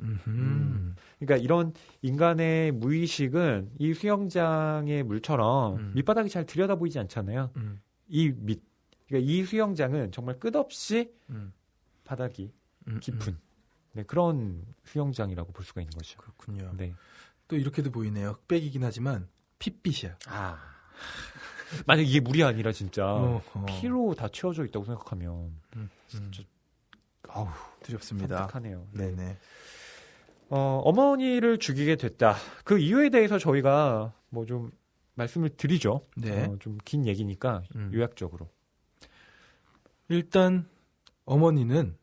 그러니까 이런 인간의 무의식은 이 수영장의 물처럼 밑바닥이 잘 들여다보이지 않잖아요. 그러니까 이 수영장은 정말 끝없이 바닥이 깊은 네, 그런 수영장이라고 볼 수가 있는 거죠. 그렇군요. 네. 또 이렇게도 보이네요. 흑백이긴 하지만 핏빛이야. 만약 이게 물이 아니라 진짜 피로 다 채워져 있다고 생각하면 진짜 두렵습니다. 섬뜩하네요. 네네. 어머니를 죽이게 됐다. 그 이유에 대해서 저희가 뭐 좀 말씀을 드리죠. 네. 좀 긴 얘기니까 요약적으로. 일단 어머니는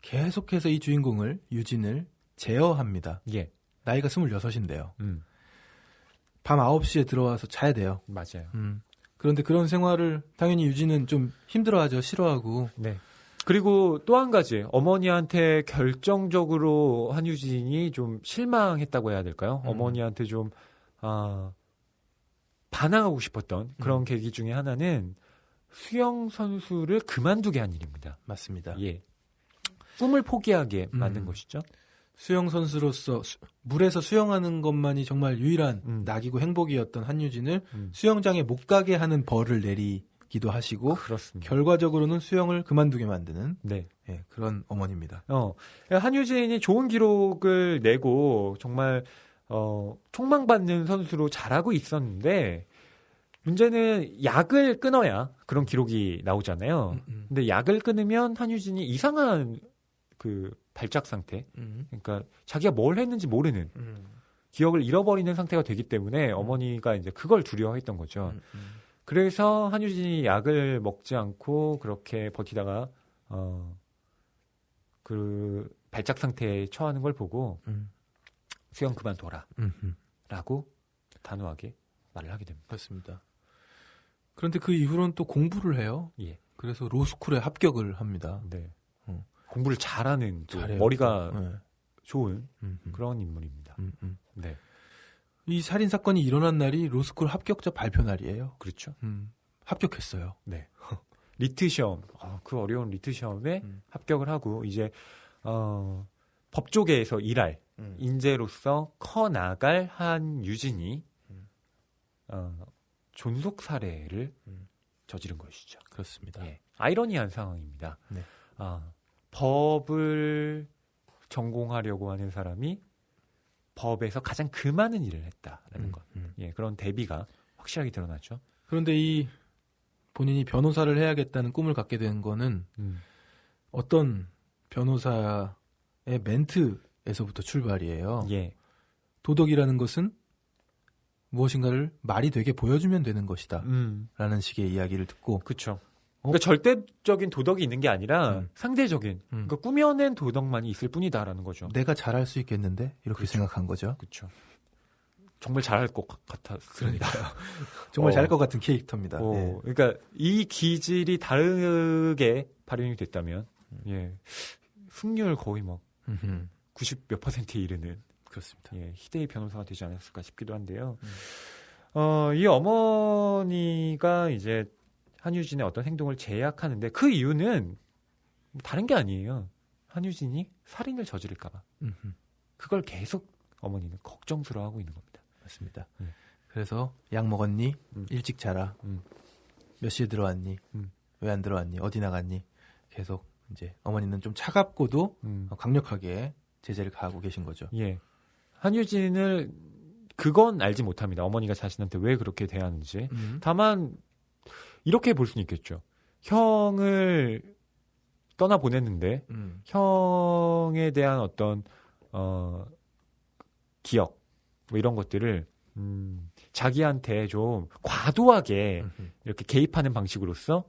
계속해서 이 주인공을 유진을 제어합니다. 예. 나이가 26인데요. 밤 9시에 들어와서 자야 돼요. 맞아요. 그런데 그런 생활을 당연히 유진은 좀 힘들어하죠. 싫어하고. 네. 그리고 또 한 가지 어머니한테 결정적으로 한유진이 좀 실망했다고 해야 될까요? 어머니한테 좀 반항하고 싶었던 그런 계기 중에 하나는 수영 선수를 그만두게 한 일입니다. 맞습니다. 예. 꿈을 포기하게 만든 것이죠. 수영 선수로서 물에서 수영하는 것만이 정말 유일한 낙이고 행복이었던 한유진을 수영장에 못 가게 하는 벌을 내리기도 하시고 그렇습니다. 결과적으로는 수영을 그만두게 만드는 네. 예, 그런 어머니입니다. 한유진이 좋은 기록을 내고 정말 촉망받는 선수로 잘하고 있었는데 문제는 약을 끊어야 그런 기록이 나오잖아요. 근데 약을 끊으면 한유진이 이상한 그 발작 상태, 그러니까 자기가 뭘 했는지 모르는 기억을 잃어버리는 상태가 되기 때문에 어머니가 이제 그걸 두려워했던 거죠. 그래서 한유진이 약을 먹지 않고 그렇게 버티다가 그 발작 상태에 처하는 걸 보고 수영 그만둬라라고 단호하게 말을 하게 됩니다. 그렇습니다. 그런데 그 이후로는 또 공부를 해요. 예. 그래서 로스쿨에 합격을 합니다. 네. 공부를 잘하는 잘해요. 머리가 네. 좋은 그런 인물입니다. 네. 이 살인 사건이 일어난 날이 로스쿨 합격자 발표 날이에요. 그렇죠. 합격했어요. 네. 리트 시험, 그 어려운 리트 시험에 합격을 하고 이제 법조계에서 일할 인재로서 커 나갈 한유진이 존속 살해를 저지른 것이죠. 그렇습니다. 예. 아이러니한 상황입니다. 네. 법을 전공하려고 하는 사람이 법에서 가장 많은 일을 했다라는 것. 예, 그런 대비가 확실하게 드러나죠. 그런데 이 본인이 변호사를 해야겠다는 꿈을 갖게 된 거는 어떤 변호사의 멘트에서부터 출발이에요. 예. 도덕이라는 것은 무엇인가를 말이 되게 보여주면 되는 것이다. 라는 식의 이야기를 듣고. 그렇죠. 그러니까 절대적인 도덕이 있는 게 아니라 상대적인, 그러니까 꾸며낸 도덕만이 있을 뿐이다라는 거죠. 내가 잘할 수 있겠는데? 이렇게 그렇죠. 생각한 거죠. 그렇죠. 정말 잘할 것 같았습니다. 정말 잘할 것 같은 캐릭터입니다. 예. 그러니까 이 기질이 다르게 발현이 됐다면 예, 승률 거의 뭐 90 몇 %에 이르는 그렇습니다. 예, 희대의 변호사가 되지 않았을까 싶기도 한데요. 이 어머니가 이제 한유진의 어떤 행동을 제약하는데 그 이유는 다른 게 아니에요. 한유진이 살인을 저지를까봐. 그걸 계속 어머니는 걱정스러워하고 있는 겁니다. 맞습니다. 그래서 약 먹었니? 일찍 자라. 몇 시에 들어왔니? 왜 안 들어왔니? 어디 나갔니? 계속 이제 어머니는 좀 차갑고도 강력하게 제재를 가하고 계신 거죠. 예. 한유진을 그건 알지 못합니다. 어머니가 자신한테 왜 그렇게 대하는지. 다만 이렇게 볼 수는 있겠죠. 형을 떠나보냈는데 형에 대한 어떤 기억 뭐 이런 것들을 자기한테 좀 과도하게 이렇게 개입하는 방식으로서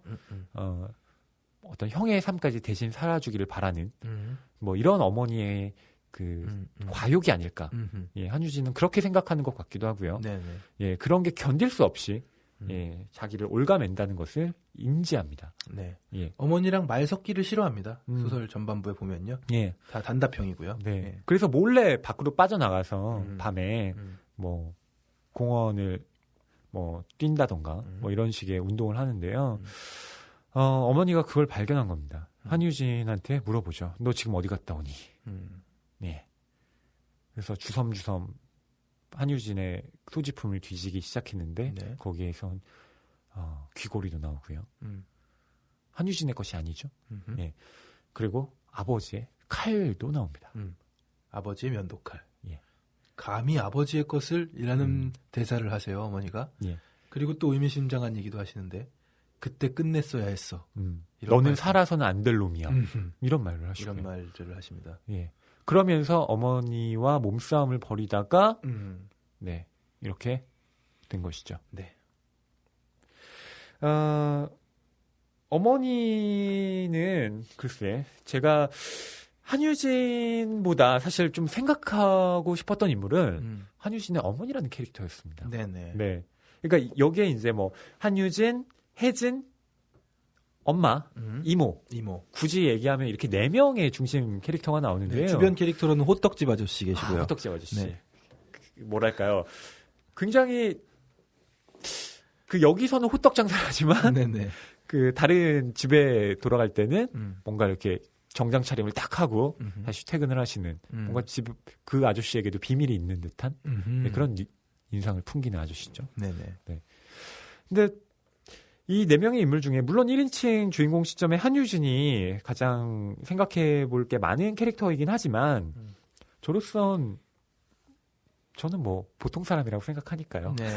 어떤 형의 삶까지 대신 살아주기를 바라는 뭐 이런 어머니의 그 과욕이 아닐까. 예, 한유진은 그렇게 생각하는 것 같기도 하고요. 네네. 예, 그런 게 견딜 수 없이 예, 자기를 올가맨다는 것을 인지합니다. 네. 예. 어머니랑 말 섞기를 싫어합니다. 소설 전반부에 보면요. 예. 다 단답형이고요. 네. 예. 그래서 몰래 밖으로 빠져나가서 밤에 뭐 공원을 뭐 뛴다던가 뭐 이런 식의 운동을 하는데요. 어머니가 그걸 발견한 겁니다. 한유진한테 물어보죠. 너 지금 어디 갔다 오니? 네. 그래서 주섬주섬 한유진의 소지품을 뒤지기 시작했는데 네. 거기에선 귀걸이도 나오고요. 한유진의 것이 아니죠. 네. 그리고 아버지의 칼도 나옵니다. 아버지의 면도칼. 예. 감히 아버지의 것을 이라는 대사를 하세요, 어머니가. 예. 그리고 또 의미심장한 얘기도 하시는데 그때 끝냈어야 했어. 너는 말씀. 살아서는 안 될 놈이야. 이런 말을 하시고요. 이런 말들을 하십니다. 예. 그러면서 어머니와 몸싸움을 벌이다가 네, 이렇게 된 것이죠. 네. 어머니는 글쎄 제가 한유진보다 사실 좀 생각하고 싶었던 인물은 한유진의 어머니라는 캐릭터였습니다. 네네. 네. 그러니까 여기에 이제 뭐 한유진, 혜진, 엄마, 이모. 굳이 얘기하면 이렇게 4명의 중심 캐릭터가 나오는데요. 네, 주변 캐릭터로는 호떡집 아저씨 계시고요. 호떡집 아저씨. 네. 뭐랄까요. 굉장히 그 여기서는 호떡 장사를 하지만 네네. 그 다른 집에 돌아갈 때는 뭔가 이렇게 정장 차림을 딱 하고 다시 퇴근을 하시는 뭔가 집 그 아저씨에게도 비밀이 있는 듯한 네, 그런 인상을 풍기는 아저씨죠. 네네. 네. 근데 이 4명의 인물 중에 물론 1인칭 주인공 시점에 한유진이 가장 생각해 볼 게 많은 캐릭터이긴 하지만 저로선 저는 뭐 보통 사람이라고 생각하니까요. 네.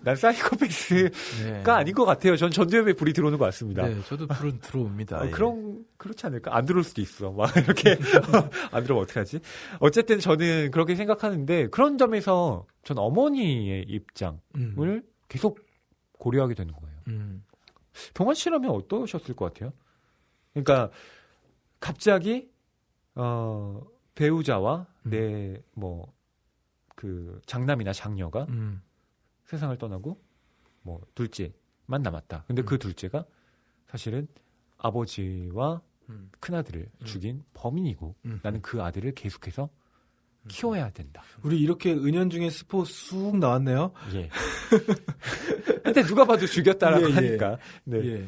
난 사이코패스가 아닌 것 같아요. 전 전두엽에 불이 들어오는 것 같습니다. 네, 저도 불은 들어옵니다. 예. 그렇지 않을까? 안 들어올 수도 있어. 막 이렇게 안 들어오면 어떡하지? 어쨌든 저는 그렇게 생각하는데 그런 점에서 전 어머니의 입장을 계속 고려하게 되는 거예요. 동환 씨라면 어떠셨을 것 같아요? 그러니까 갑자기 배우자와 내 뭐 그 장남이나 장녀가 세상을 떠나고 뭐 둘째만 남았다. 근데 그 둘째가 사실은 아버지와 큰아들을 죽인 범인이고 나는 그 아들을 계속해서 키워야 된다. 우리 이렇게 은연중에 스포 쑥 나왔네요. 예. 근데 누가 봐도 죽였다라고 하니까. 네. 예.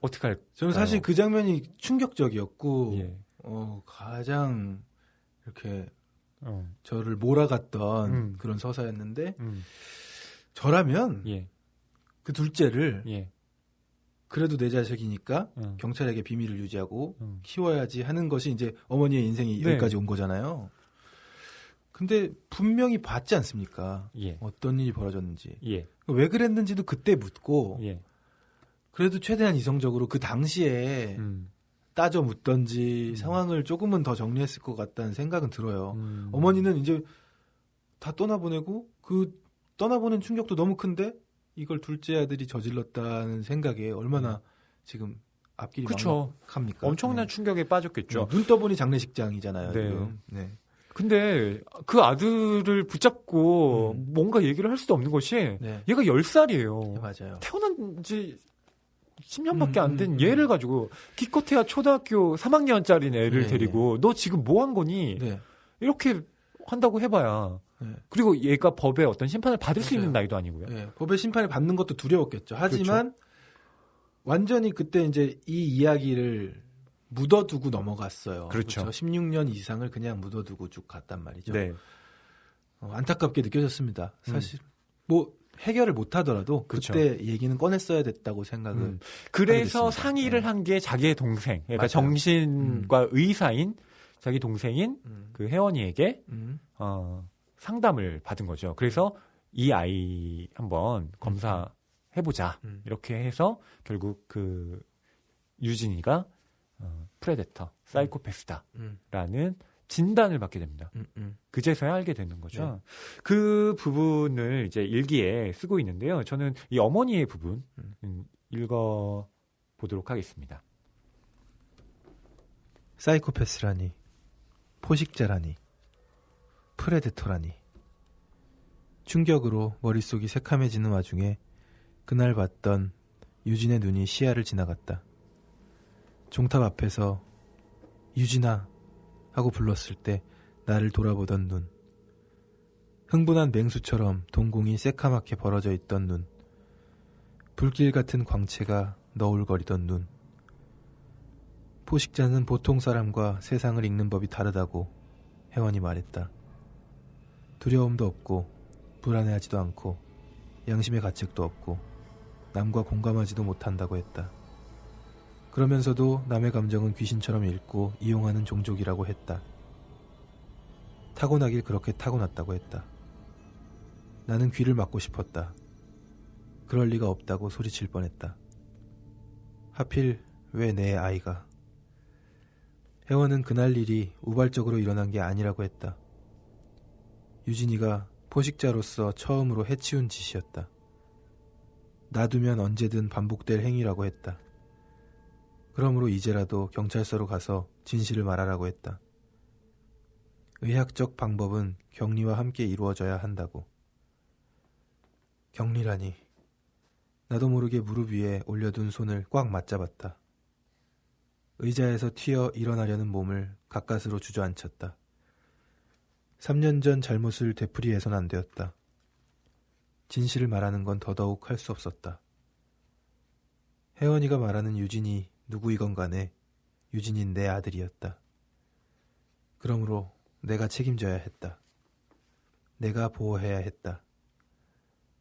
어떻게 할까요? 저는 사실 그 장면이 충격적이었고 예. 가장 이렇게 저를 몰아갔던 그런 서사였는데 저라면 예. 그 둘째를 예. 그래도 내 자식이니까 경찰에게 비밀을 유지하고 키워야지 하는 것이 이제 어머니의 인생이 네. 여기까지 온 거잖아요. 근데 분명히 봤지 않습니까? 예. 어떤 일이 벌어졌는지. 예. 왜 그랬는지도 그때 묻고 예. 그래도 최대한 이성적으로 그 당시에 따져 묻던지 상황을 조금은 더 정리했을 것 같다는 생각은 들어요. 어머니는 이제 다 떠나보내고 그 떠나보낸 충격도 너무 큰데 이걸 둘째 아들이 저질렀다는 생각에 얼마나 지금 앞길이 그쵸. 막막합니까? 엄청난 충격에 빠졌겠죠. 눈 떠보니 장례식장이잖아요. 네. 지금. 네. 근데 그 아들을 붙잡고 뭔가 얘기를 할 수도 없는 것이 네. 얘가 10살이에요. 네, 맞아요. 태어난 지 10년밖에 안 된 얘를 가지고 기껏해야 초등학교 3학년짜리 애를 네, 데리고 너 지금 뭐 한 거니? 네. 이렇게 한다고 해봐야. 네. 그리고 얘가 법의 어떤 심판을 받을 수 맞아요. 있는 나이도 아니고요. 네, 법의 심판을 받는 것도 두려웠겠죠. 하지만 그렇죠. 완전히 그때 이제 이 이야기를 묻어두고 넘어갔어요. 그렇죠. 16년 이상을 그냥 묻어두고 쭉 갔단 말이죠. 네. 안타깝게 느껴졌습니다. 사실 뭐 해결을 못하더라도 그렇죠. 그때 얘기는 꺼냈어야 됐다고 생각은 그래서 하게 됐습니다. 상의를 네. 한 게 자기의 동생, 그러니까 맞아요. 정신과 의사인 자기 동생인 그 혜원이에게 상담을 받은 거죠. 그래서 이 아이 한번 검사해보자. 이렇게 해서 결국 그 유진이가 프레데터, 사이코패스다라는 진단을 받게 됩니다. 그제서야 알게 되는 거죠. 네. 그 부분을 이제 일기에 쓰고 있는데요. 저는 이 어머니의 부분 읽어보도록 하겠습니다. 사이코패스라니, 포식자라니, 프레데터라니. 충격으로 머릿속이 새카매지는 와중에 그날 봤던 유진의 눈이 시야를 지나갔다. 종탑 앞에서 유진아 하고 불렀을 때 나를 돌아보던 눈. 흥분한 맹수처럼 동공이 새카맣게 벌어져 있던 눈. 불길 같은 광채가 너울거리던 눈. 포식자는 보통 사람과 세상을 읽는 법이 다르다고 혜원이 말했다. 두려움도 없고 불안해하지도 않고 양심의 가책도 없고 남과 공감하지도 못한다고 했다. 그러면서도 남의 감정은 귀신처럼 읽고 이용하는 종족이라고 했다. 타고나길 그렇게 타고났다고 했다. 나는 귀를 막고 싶었다. 그럴 리가 없다고 소리칠 뻔했다. 하필 왜 내 아이가. 혜원은 그날 일이 우발적으로 일어난 게 아니라고 했다. 유진이가 포식자로서 처음으로 해치운 짓이었다. 놔두면 언제든 반복될 행위라고 했다. 그러므로 이제라도 경찰서로 가서 진실을 말하라고 했다. 의학적 방법은 격리와 함께 이루어져야 한다고. 격리라니. 나도 모르게 무릎 위에 올려둔 손을 꽉 맞잡았다. 의자에서 튀어 일어나려는 몸을 가까스로 주저앉혔다. 3년 전 잘못을 되풀이해선 안 되었다. 진실을 말하는 건 더더욱 할 수 없었다. 혜원이가 말하는 유진이 누구이건 간에 유진인 내 아들이었다. 그러므로 내가 책임져야 했다. 내가 보호해야 했다.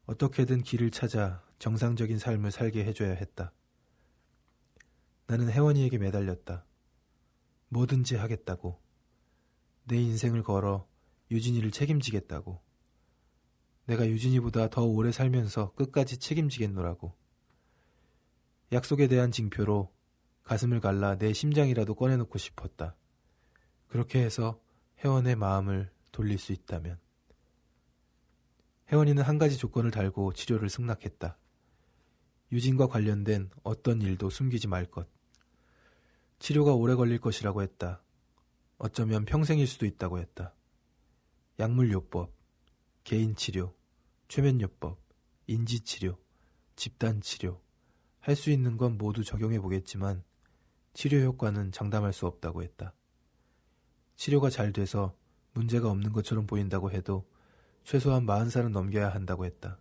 어떻게든 길을 찾아 정상적인 삶을 살게 해줘야 했다. 나는 혜원이에게 매달렸다. 뭐든지 하겠다고. 내 인생을 걸어 유진이를 책임지겠다고. 내가 유진이보다 더 오래 살면서 끝까지 책임지겠노라고. 약속에 대한 징표로 가슴을 갈라 내 심장이라도 꺼내놓고 싶었다. 그렇게 해서 혜원의 마음을 돌릴 수 있다면. 혜원이는 한 가지 조건을 달고 치료를 승낙했다. 유진과 관련된 어떤 일도 숨기지 말 것. 치료가 오래 걸릴 것이라고 했다. 어쩌면 평생일 수도 있다고 했다. 약물요법, 개인치료, 최면요법, 인지치료, 집단치료. 할 수 있는 건 모두 적용해보겠지만 치료 효과는 장담할 수 없다고 했다. 치료가 잘 돼서 문제가 없는 것처럼 보인다고 해도 최소한 40살은 넘겨야 한다고 했다.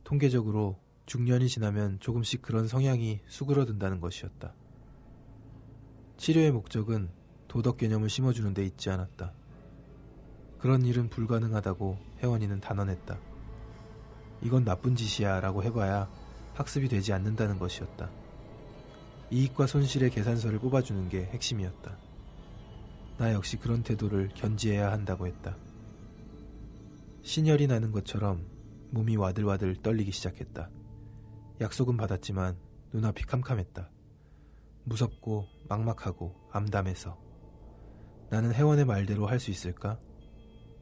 통계적으로 중년이 지나면 조금씩 그런 성향이 수그러든다는 것이었다. 치료의 목적은 도덕 개념을 심어주는 데 있지 않았다. 그런 일은 불가능하다고 혜원이는 단언했다. 이건 나쁜 짓이야 라고 해봐야 학습이 되지 않는다는 것이었다. 이익과 손실의 계산서를 뽑아주는 게 핵심이었다. 나 역시 그런 태도를 견지해야 한다고 했다. 신혈이 나는 것처럼 몸이 와들와들 떨리기 시작했다. 약속은 받았지만 눈앞이 캄캄했다. 무섭고 막막하고 암담해서. 나는 혜원의 말대로 할 수 있을까?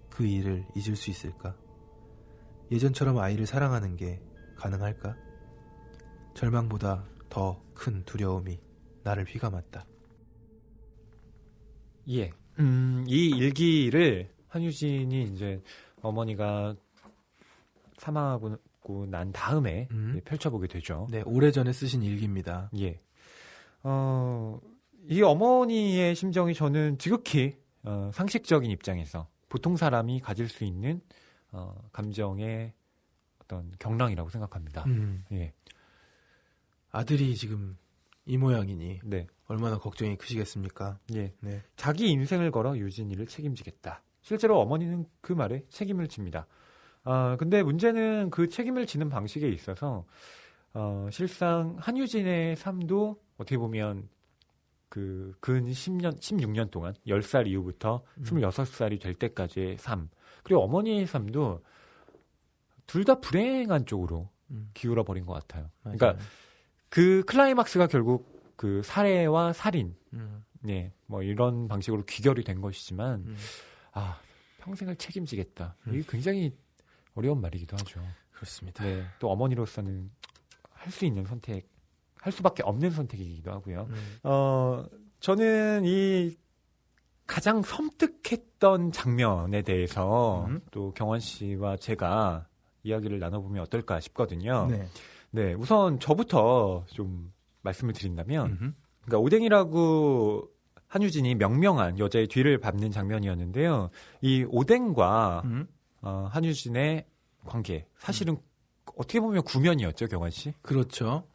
그 일을 잊을 수 있을까? 예전처럼 아이를 사랑하는 게 가능할까? 절망보다 더 큰 두려움이 나를 휘감았다. 예. 이 일기를 한유진이 이제 어머니가 사망하고 난 다음에 펼쳐보게 되죠. 네, 오래전에 쓰신 일기입니다. 예. 이 어머니의 심정이 저는 지극히 상식적인 입장에서 보통 사람이 가질 수 있는 감정의 어떤 경랑이라고 생각합니다. 예. 아들이 지금 이 모양이니 네. 얼마나 걱정이 크시겠습니까? 예. 네. 자기 인생을 걸어 유진이를 책임지겠다. 실제로 어머니는 그 말에 책임을 집니다. 근데 문제는 그 책임을 지는 방식에 있어서 실상 한유진의 삶도 어떻게 보면 그 근 10년, 16년 동안 10살 이후부터 26살이 될 때까지의 삶, 그리고 어머니의 삶도 둘 다 불행한 쪽으로 기울어 버린 것 같아요. 맞아요. 그러니까 그 클라이막스가 결국 그 살해와 살인, 네, 뭐 이런 방식으로 귀결이 된 것이지만, 평생을 책임지겠다. 이게 굉장히 어려운 말이기도 하죠. 그렇습니다. 네, 또 어머니로서는 할 수 있는 선택, 할 수밖에 없는 선택이기도 하고요. 저는 이 가장 섬뜩했던 장면에 대해서 또 경원 씨와 제가 이야기를 나눠보면 어떨까 싶거든요. 네. 네, 우선 저부터 좀 말씀을 드린다면, 그러니까 오뎅이라고 한유진이 명명한 여자의 뒤를 밟는 장면이었는데요. 이 오뎅과 한유진의 관계, 사실은 어떻게 보면 구면이었죠, 경환 씨? 그렇죠.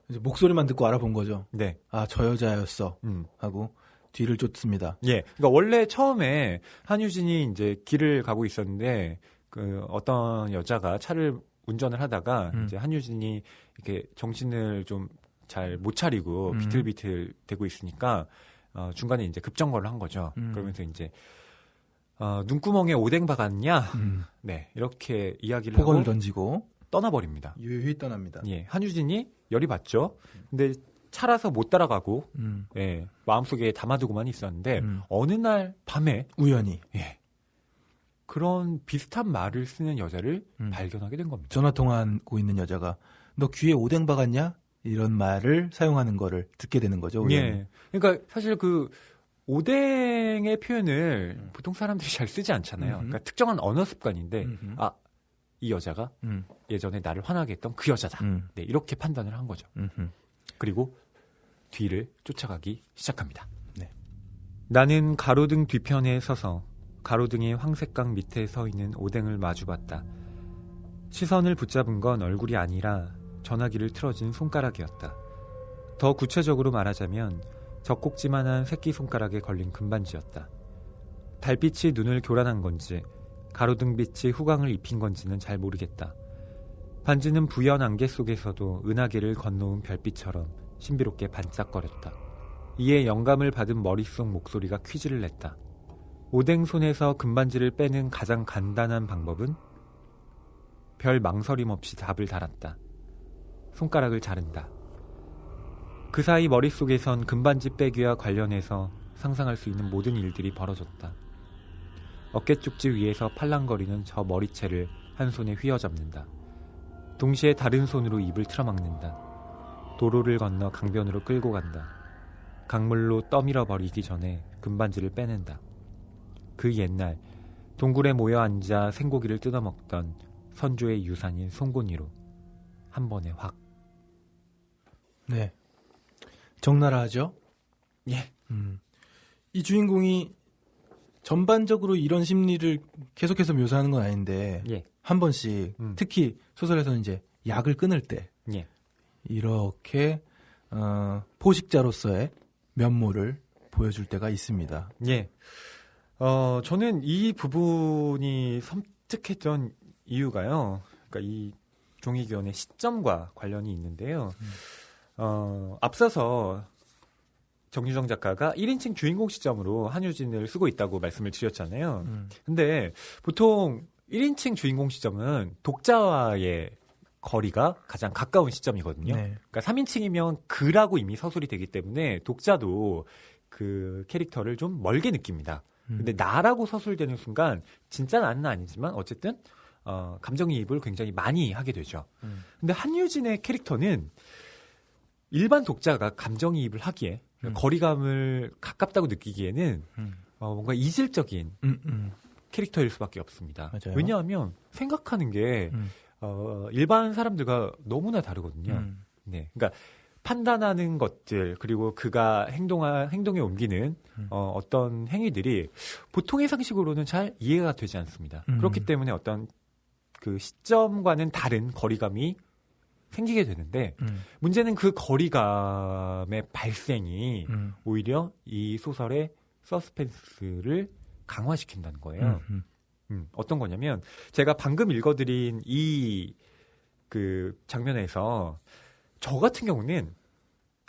이제 목소리만 듣고 알아본 거죠. 네. 아, 저 여자였어. 하고 뒤를 쫓습니다. 예. 그러니까 원래 처음에 한유진이 이제 길을 가고 있었는데 그 어떤 여자가 차를 운전을 하다가 이제 한유진이 이렇게 정신을 좀 잘 못 차리고 비틀비틀 대고 있으니까 중간에 이제 급정거를 한 거죠. 그러면서 이제 눈구멍에 오뎅 박았냐? 네. 이렇게 이야기를 폭언을 하고 던지고 떠나버립니다. 유유히 떠납니다. 예. 한유진이 열이 받죠. 근데 차라서 못 따라가고 예, 마음속에 담아두고만 있었는데 어느 날 밤에 우연히 예, 그런 비슷한 말을 쓰는 여자를 발견하게 된 겁니다. 전화 통화하고 있는 여자가 너 귀에 오뎅 박았냐? 이런 말을 사용하는 거를 듣게 되는 거죠. 우연히. 예. 그러니까 사실 그 오뎅의 표현을 보통 사람들이 잘 쓰지 않잖아요. 그러니까 특정한 언어 습관인데 이 여자가 예전에 나를 화나게 했던 그 여자다. 네, 이렇게 판단을 한 거죠. 그리고 뒤를 쫓아가기 시작합니다. 네. 나는 가로등 뒤편에 서서 가로등의 황색강 밑에 서 있는 오뎅을 마주봤다. 시선을 붙잡은 건 얼굴이 아니라 전화기를 틀어진 손가락이었다. 더 구체적으로 말하자면 젖꼭지만한 새끼손가락에 걸린 금반지였다. 달빛이 눈을 교란한 건지 가로등빛이 후광을 입힌 건지는 잘 모르겠다. 반지는 부연 안개 속에서도 은하계를 건너온 별빛처럼 신비롭게 반짝거렸다. 이에 영감을 받은 머릿속 목소리가 퀴즈를 냈다. 오뎅 손에서 금반지를 빼는 가장 간단한 방법은? 별 망설임 없이 답을 달았다. 손가락을 자른다. 그 사이 머릿속에선 금반지 빼기와 관련해서 상상할 수 있는 모든 일들이 벌어졌다. 어깨쪽지 위에서 팔랑거리는 저 머리채를 한 손에 휘어잡는다. 동시에 다른 손으로 입을 틀어막는다. 도로를 건너 강변으로 끌고 간다. 강물로 떠밀어 버리기 전에 금반지를 빼낸다. 그 옛날 동굴에 모여 앉아 생고기를 뜯어먹던 선조의 유산인 송곳니로 한 번에 확. 네. 적나라하죠? 예. 이 주인공이 전반적으로 이런 심리를 계속해서 묘사하는 건 아닌데 예. 한 번씩 특히 소설에서는 이제 약을 끊을 때 예. 이렇게 포식자로서의 면모를 보여줄 때가 있습니다. 예. 저는 이 부분이 섬뜩했던 이유가요. 그러니까 이 종이기원의 시점과 관련이 있는데요. 앞서서 정유정 작가가 1인칭 주인공 시점으로 한유진을 쓰고 있다고 말씀을 드렸잖아요. 근데 보통 1인칭 주인공 시점은 독자와의 거리가 가장 가까운 시점이거든요. 네. 그러니까 3인칭이면 그라고 이미 서술이 되기 때문에 독자도 그 캐릭터를 좀 멀게 느낍니다. 근데 나라고 서술되는 순간 진짜 나는 아니지만 어쨌든 감정이입을 굉장히 많이 하게 되죠. 근데 한유진의 캐릭터는 일반 독자가 감정이입을 하기에 거리감을 가깝다고 느끼기에는 뭔가 이질적인 캐릭터일 수밖에 없습니다. 맞아요. 왜냐하면 생각하는 게 일반 사람들과 너무나 다르거든요. 네, 그러니까 판단하는 것들 그리고 그가 행동에 옮기는 어떤 행위들이 보통의 상식으로는 잘 이해가 되지 않습니다. 그렇기 때문에 어떤 그 시점과는 다른 거리감이 생기게 되는데 문제는 그 거리감의 발생이 오히려 이 소설의 서스펜스를 강화시킨다는 거예요. 어떤 거냐면 제가 방금 읽어드린 이 그 장면에서 저 같은 경우는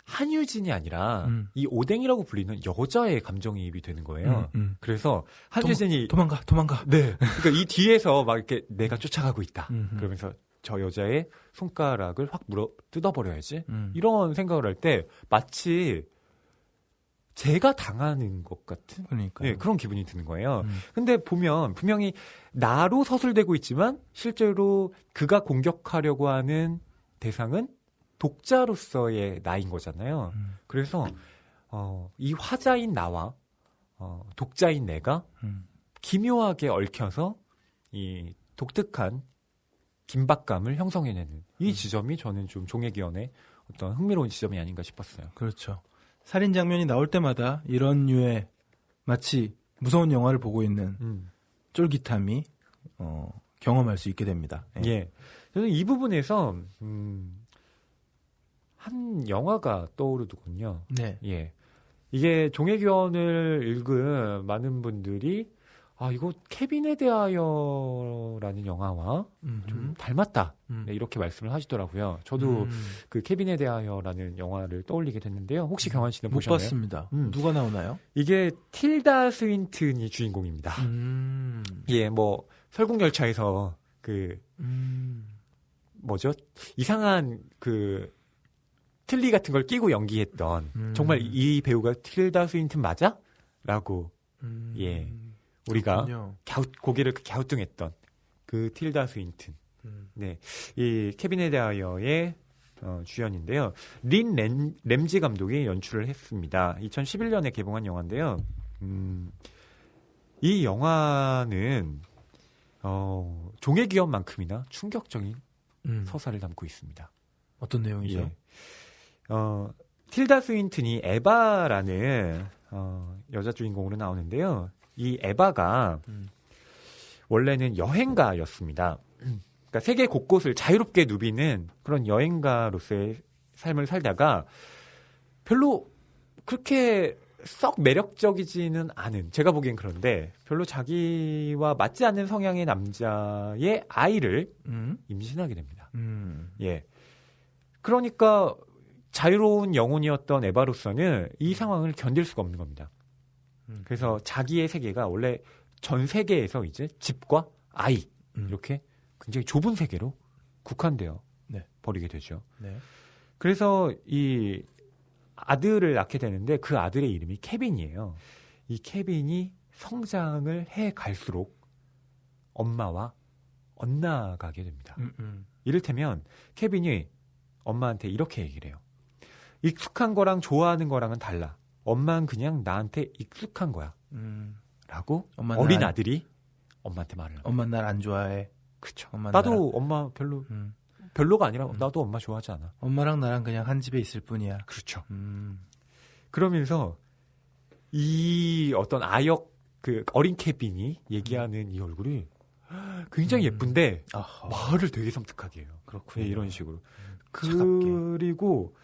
한유진이 아니라 이 오뎅이라고 불리는 여자의 감정이입이 되는 거예요. 그래서 한유진이 도망가. 네. 그러니까 이 뒤에서 막 이렇게 내가 쫓아가고 있다. 그러면서 저 여자의 손가락을 확 뜯어버려야지. 이런 생각을 할 때 마치 제가 당하는 것 같은 네, 그런 기분이 드는 거예요. 근데 보면 분명히 나로 서술되고 있지만 실제로 그가 공격하려고 하는 대상은 독자로서의 나인 거잖아요. 그래서 이 화자인 나와 독자인 내가 기묘하게 얽혀서 이 독특한 긴박감을 형성해내는 이 지점이 저는 좀 종애기원의 어떤 흥미로운 지점이 아닌가 싶었어요. 그렇죠. 살인 장면이 나올 때마다 이런 류의 마치 무서운 영화를 보고 있는 쫄깃함이 경험할 수 있게 됩니다. 예. 예. 저는 이 부분에서 한 영화가 떠오르더군요. 네. 예. 이게 종애기원을 읽은 많은 분들이 이거 케빈에 대하여라는 영화와 좀 닮았다. 네, 이렇게 말씀을 하시더라고요. 저도 그 케빈에 대하여라는 영화를 떠올리게 됐는데요. 혹시 경환 씨는 못 보셨나요? 봤습니다. 누가 나오나요? 이게 틸다 스윈튼이 주인공입니다. 예, 뭐 설국열차에서 그 뭐죠? 이상한 그 틀니 같은 걸 끼고 연기했던 정말 이 배우가 틸다 스윈튼 맞아? 라고 예. 우리가 고개를 갸우뚱했던 그 틸다 스윈튼. 네. 이 케빈에 대하여의 주연인데요. 린 램지 감독이 연출을 했습니다. 2011년에 개봉한 영화인데요. 이 영화는 종애기원만큼이나 충격적인 서사를 담고 있습니다. 어떤 내용이죠? 예. 틸다 스윈튼이 에바라는 여자 주인공으로 나오는데요. 이 에바가 원래는 여행가였습니다. 그러니까 세계 곳곳을 자유롭게 누비는 그런 여행가로서의 삶을 살다가 별로 그렇게 썩 매력적이지는 않은, 제가 보기엔 그런데 별로 자기와 맞지 않는 성향의 남자의 아이를 임신하게 됩니다. 예. 그러니까 자유로운 영혼이었던 에바로서는 이 상황을 견딜 수가 없는 겁니다. 그래서 자기의 세계가 원래 전 세계에서 이제 집과 아이 이렇게 굉장히 좁은 세계로 국한되어 버리게 되죠. 네. 그래서 이 아들을 낳게 되는데 그 아들의 이름이 케빈이에요. 이 케빈이 성장을 해 갈수록 엄마와 엇나가게 됩니다. 이를테면 케빈이 엄마한테 이렇게 얘기를 해요. 익숙한 거랑 좋아하는 거랑은 달라. 엄마는 그냥 나한테 익숙한 거야. 라고 어린 아들이 엄마한테 말을 합니다. 엄마 날 안 좋아해. 그쵸. 나도 엄마 별로가 아니라 나도 엄마 좋아하지 않아. 엄마랑 나랑 그냥 한 집에 있을 뿐이야. 그렇죠. 그러면서 이 어떤 아역 그 어린 케빈이 얘기하는 이 얼굴이 굉장히 예쁜데 말을 되게 섬뜩하게 해요. 그렇군요. 네, 이런 식으로. 차갑게. 그리고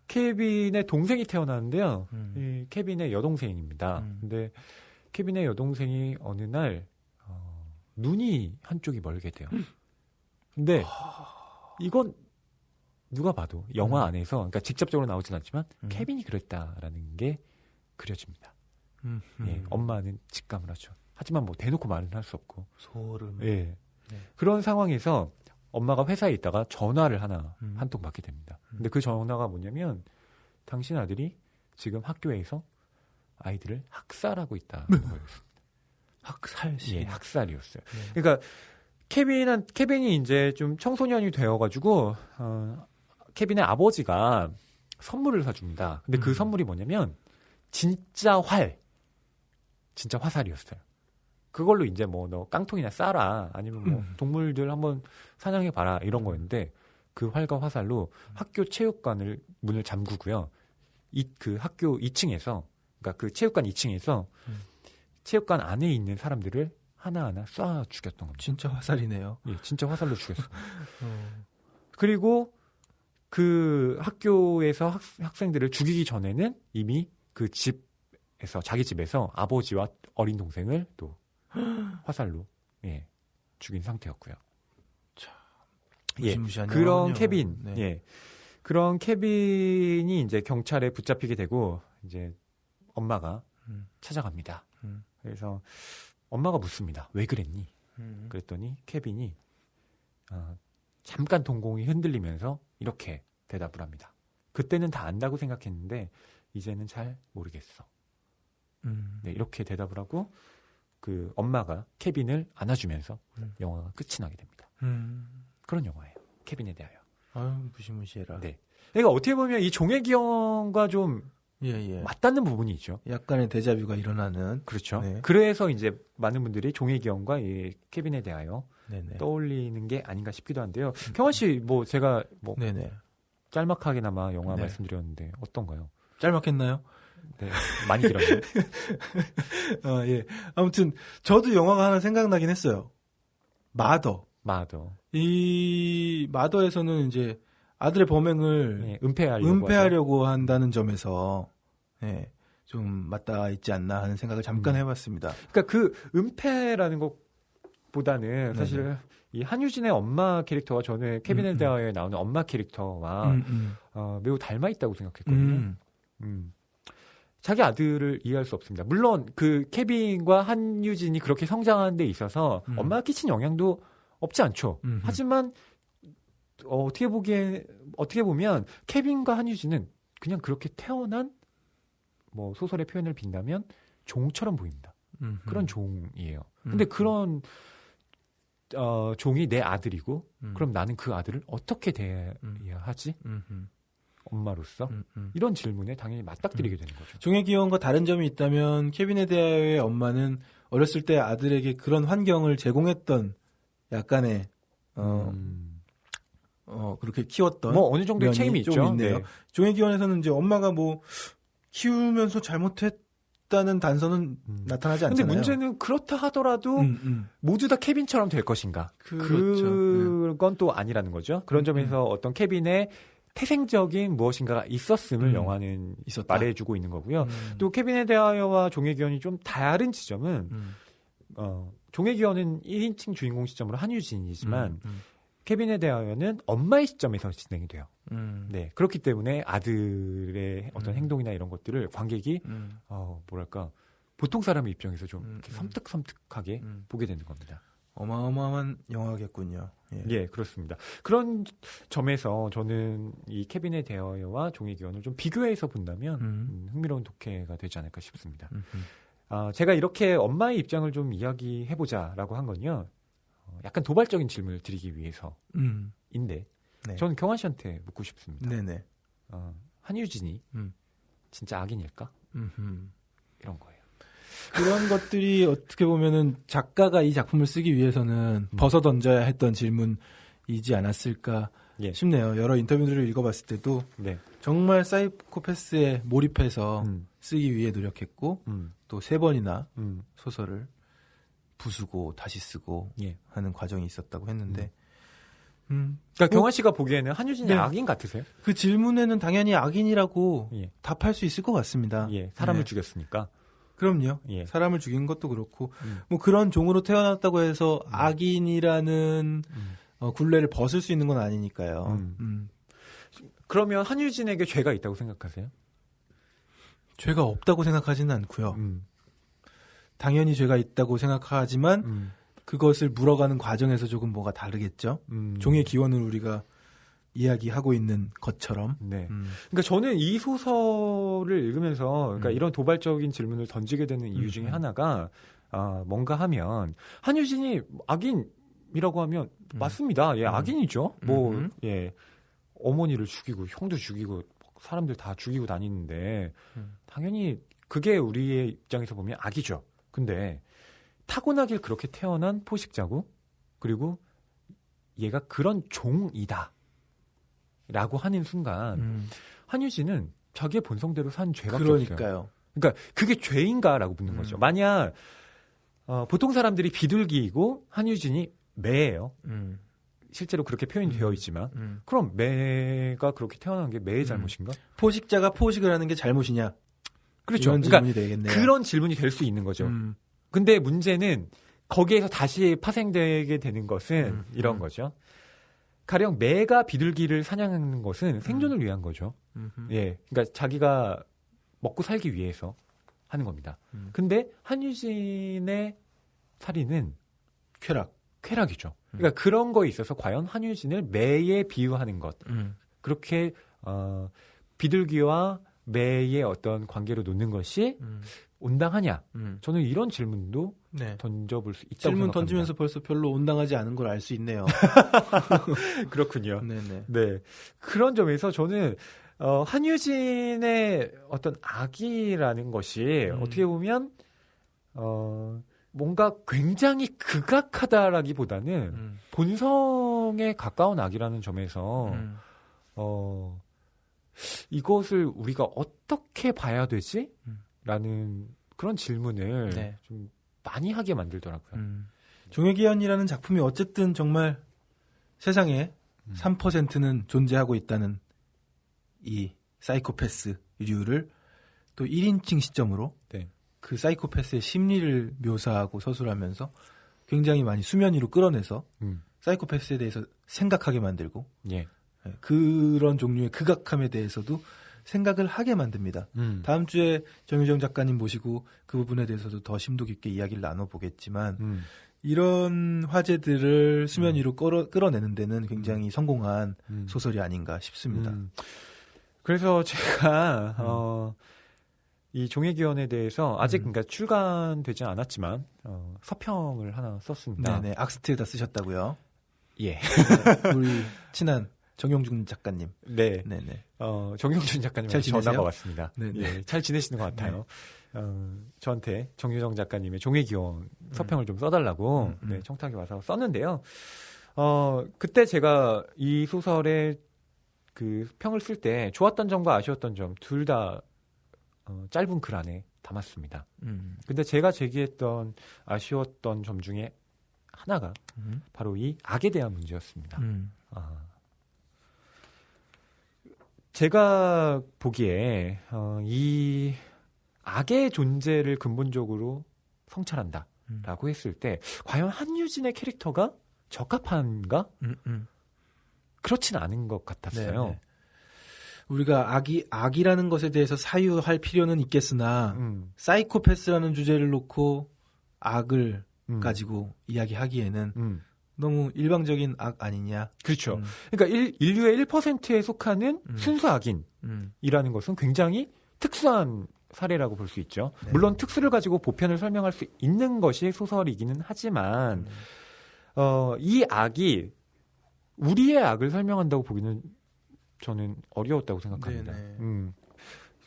케빈의 동생이 태어나는데요. 이 케빈의 여동생입니다. 근데 케빈의 여동생이 어느 날 눈이 한쪽이 멀게 돼요. 근데 이건 누가 봐도 영화 안에서, 그러니까 직접적으로 나오진 않지만 케빈이 그랬다라는 게 그려집니다. 예, 엄마는 직감을 하죠. 하지만 뭐 대놓고 말은 할 수 없고. 소름. 예. 네. 그런 상황에서 엄마가 회사에 있다가 전화를 한 통 받게 됩니다. 근데 그 전화가 뭐냐면 당신 아들이 지금 학교에서 아이들을 학살하고 있다는 거였습니다. 학살? 예, 학살이었어요. 그러니까 케빈이 이제 좀 청소년이 되어가지고 케빈의 아버지가 선물을 사줍니다. 근데 그 선물이 뭐냐면 진짜 활, 진짜 화살이었어요. 그걸로 이제 뭐 너 깡통이나 싸라 아니면 뭐 동물들 한번 사냥해 봐라 이런 거였는데 그 활과 화살로 학교 체육관을 문을 잠그고요. 그 학교 2층에서 그러니까 그 체육관 2층에서 체육관 안에 있는 사람들을 하나하나 쏴 죽였던 겁니다. 진짜 화살이네요. 예, 진짜 화살로 죽였어요. 그리고 그 학교에서 학생들을 죽이기 전에는 이미 그 집에서 자기 집에서 아버지와 어린 동생을 또 화살로 예, 죽인 상태였고요. 예, 무시무시한 그런 영화군요. 케빈, 네. 예, 그런 케빈이 이제 경찰에 붙잡히게 되고 이제 엄마가 찾아갑니다. 그래서 엄마가 묻습니다. 왜 그랬니? 그랬더니 케빈이 잠깐 동공이 흔들리면서 이렇게 대답을 합니다. 그때는 다 안다고 생각했는데 이제는 잘 모르겠어. 네, 이렇게 대답을 하고 그 엄마가 케빈을 안아주면서 영화가 끝이 나게 됩니다. 그런 영화예요. 케빈에 대하여. 아유, 무시무시해라. 네. 그러니까 어떻게 보면 이 종애기형과 좀 예. 맞닿는 부분이 있죠. 약간의 데자뷰가 일어나는. 그렇죠. 네. 그래서 이제 많은 분들이 종애기형과 이 케빈에 대하여 네네. 떠올리는 게 아닌가 싶기도 한데요. 경환 씨, 뭐 제가 뭐 네네. 짤막하게나마 영화 네. 말씀드렸는데 어떤가요? 짤막했나요? 네, 많이 길었네요. 예. 아무튼 저도 영화가 하나 생각나긴 했어요. 마더. 마더. 이 마더에서는 이제 아들의 범행을 네, 은폐하려고 은폐하려고 한다는 점에서 예, 좀 맞닿아 있지 않나 하는 생각을 잠깐 해봤습니다. 그러니까 그 은폐라는 것보다는 사실 이 한유진의 엄마 캐릭터와 저는 케빈에 대하여 나오는 엄마 캐릭터와 매우 닮아 있다고 생각했거든요. 자기 아들을 이해할 수 없습니다. 물론 그 케빈과 한유진이 그렇게 성장하는 데 있어서 엄마가 끼친 영향도 없지 않죠. 하지만 어떻게 보면 케빈과 한유진은 그냥 그렇게 태어난 뭐 소설의 표현을 빈다면 종처럼 보입니다. 그런 종이에요. 근데 그런 종이 내 아들이고 그럼 나는 그 아들을 어떻게 대해야 하지? 엄마로서 이런 질문에 당연히 맞닥뜨리게 되는 거죠. 종의 기원과 다른 점이 있다면 케빈에 대하여의 엄마는 어렸을 때 아들에게 그런 환경을 제공했던 약간의 그렇게 키웠던 뭐 어느 정도의 면이 책임이 좀 있죠. 있네요. 네. 종의 기원에서는 이제 엄마가 뭐 키우면서 잘못했다는 단서는 나타나지 않잖아요. 근데 문제는 그렇다 하더라도 모두 다 케빈처럼 될 것인가? 그렇죠. 그건 또 아니라는 거죠. 그런 점에서 어떤 케빈의 태생적인 무엇인가가 있었음을 영화는 있었다. 말해주고 있는 거고요. 또 케빈에 대하여와 종의 기원이 좀 다른 지점은 종의 기원은 1인칭 주인공 시점으로 한유진이지만 케빈에 대하여는 엄마의 시점에서 진행이 돼요. 네, 그렇기 때문에 아들의 어떤 행동이나 이런 것들을 관객이 뭐랄까 보통 사람의 입장에서 좀 이렇게 섬뜩섬뜩하게 보게 되는 겁니다. 어마어마한 영화겠군요. 예. 예, 그렇습니다. 그런 점에서 저는 이 케빈에 대하여와 종의 기원을 좀 비교해서 본다면 흥미로운 독해가 되지 않을까 싶습니다. 제가 이렇게 엄마의 입장을 좀 이야기해보자라고 한 건요. 약간 도발적인 질문을 드리기 위해서인데 네. 저는 경환 씨한테 묻고 싶습니다. 네네. 한유진이 진짜 악인일까? 이런 거예요. 그런 것들이 어떻게 보면은 작가가 이 작품을 쓰기 위해서는 벗어 던져야 했던 질문이지 않았을까 예. 싶네요. 여러 인터뷰들을 읽어봤을 때도 네. 정말 사이코패스에 몰입해서 쓰기 위해 노력했고 또 3번이나 소설을 부수고 다시 쓰고 예. 하는 과정이 있었다고 했는데 그러니까 경환 씨가 보기에는 한유진이 네. 악인 같으세요? 그 질문에는 당연히 악인이라고 예. 답할 수 있을 것 같습니다. 예, 사람을 네. 죽였으니까. 그럼요. 예. 사람을 죽인 것도 그렇고 뭐 그런 종으로 태어났다고 해서 악인이라는 굴레를 벗을 수 있는 건 아니니까요. 그러면 한유진에게 죄가 있다고 생각하세요? 죄가 없다고 생각하지는 않고요. 당연히 죄가 있다고 생각하지만 그것을 물어가는 과정에서 조금 뭐가 다르겠죠. 종의 기원을 우리가 이야기하고 있는 것처럼. 네. 그러니까 저는 이 소설을 읽으면서 그러니까 이런 도발적인 질문을 던지게 되는 이유 중에 하나가 뭔가 하면 한유진이 악인이라고 하면 맞습니다. 예, 악인이죠. 뭐 예. 어머니를 죽이고 형도 죽이고 사람들 다 죽이고 다니는데 당연히 그게 우리의 입장에서 보면 악이죠. 근데 타고나길 그렇게 태어난 포식자고 그리고 얘가 그런 종이다 라고 하는 순간 한유진은 자기의 본성대로 산 죄밖에 없어요. 그러니까요. 그러니까 그게 죄인가라고 묻는 거죠. 만약 보통 사람들이 비둘기이고 한유진이 매예요. 실제로 그렇게 표현이 되어 있지만 그럼 매가 그렇게 태어난 게 매의 잘못인가? 포식자가 포식을 하는 게 잘못이냐? 그렇죠. 이런 질문이 되겠네요. 그런 질문이 될 수 있는 거죠. 근데 문제는 거기에서 다시 파생되게 되는 것은 이런 거죠. 가령 매가 비둘기를 사냥하는 것은 생존을 위한 거죠. 예, 그러니까 자기가 먹고 살기 위해서 하는 겁니다. 근데 한유진의 살인은 쾌락이죠. 그러니까 그런 거에 있어서 과연 한유진을 매에 비유하는 것, 그렇게 비둘기와 매의 어떤 관계로 놓는 것이 온당하냐? 저는 이런 질문도 네. 던져볼 수 있다고 질문 생각합니다. 던지면서 벌써 별로 온당하지 않은 걸 알 수 있네요. 그렇군요. 네네. 네. 그런 점에서 저는 한유진의 어떤 악이라는 것이 어떻게 보면 뭔가 굉장히 극악하다라기보다는 본성에 가까운 악이라는 점에서 이것을 우리가 어떻게 봐야 되지? 라는 그런 질문을 네. 좀 많이 하게 만들더라고요. 종의기현이라는 작품이 어쨌든 정말 세상에 3%는 존재하고 있다는 이 사이코패스류를 또 1인칭 시점으로 네. 그 사이코패스의 심리를 묘사하고 서술하면서 굉장히 많이 수면 위로 끌어내서 사이코패스에 대해서 생각하게 만들고 예. 그런 종류의 극악함에 대해서도 생각을 하게 만듭니다. 다음 주에 정유정 작가님 모시고 그 부분에 대해서도 더 심도 깊게 이야기를 나눠보겠지만 이런 화제들을 수면 위로 끌어내는 데는 굉장히 성공한 소설이 아닌가 싶습니다. 그래서 제가 이 종의기원에 대해서 아직 그러니까 출간되지 않았지만 서평을 하나 썼습니다. 네네, 악스트에다 쓰셨다고요? 예. 우리 친한 정용준 작가님. 네. 네네. 정용준 작가님 잘 지내세요? 전화가 왔습니다. 네네. 예, 잘 지내시는 것 같아요. 저한테 정유정 작가님의 종의기원 서평을 좀 써달라고 네, 청탁이 와서 썼는데요. 그때 제가 이 소설의 그 평을 쓸 때 좋았던 점과 아쉬웠던 점 둘 다 짧은 글 안에 담았습니다. 근데 제가 제기했던 아쉬웠던 점 중에 하나가 바로 이 악에 대한 문제였습니다. 제가 보기에 이 악의 존재를 근본적으로 성찰한다라고 했을 때 과연 한유진의 캐릭터가 적합한가? 그렇진 않은 것 같았어요. 네네. 우리가 악이라는 것에 대해서 사유할 필요는 있겠으나 사이코패스라는 주제를 놓고 악을 가지고 이야기하기에는 너무 일방적인 악 아니냐. 그렇죠. 그러니까 인류의 1%에 속하는 순수 악인이라는 것은 굉장히 특수한 사례라고 볼 수 있죠. 네. 물론 특수를 가지고 보편을 설명할 수 있는 것이 소설이기는 하지만 이 악이 우리의 악을 설명한다고 보기는 저는 어려웠다고 생각합니다.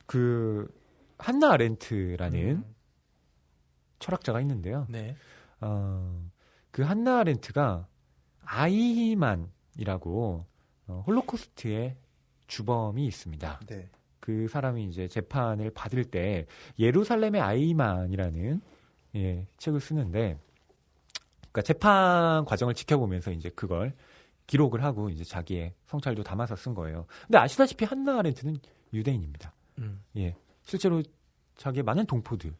그 한나 아렌트라는 철학자가 있는데요. 네. 그 한나 아렌트가 아이히만이라고 홀로코스트의 주범이 있습니다. 네. 그 사람이 이제 재판을 받을 때 예루살렘의 아이히만이라는 책을 쓰는데, 그러니까 재판 과정을 지켜보면서 이제 그걸 기록을 하고 이제 자기의 성찰도 담아서 쓴 거예요. 근데 아시다시피 한나 아렌트는 유대인입니다. 예, 실제로 자기의 많은 동포들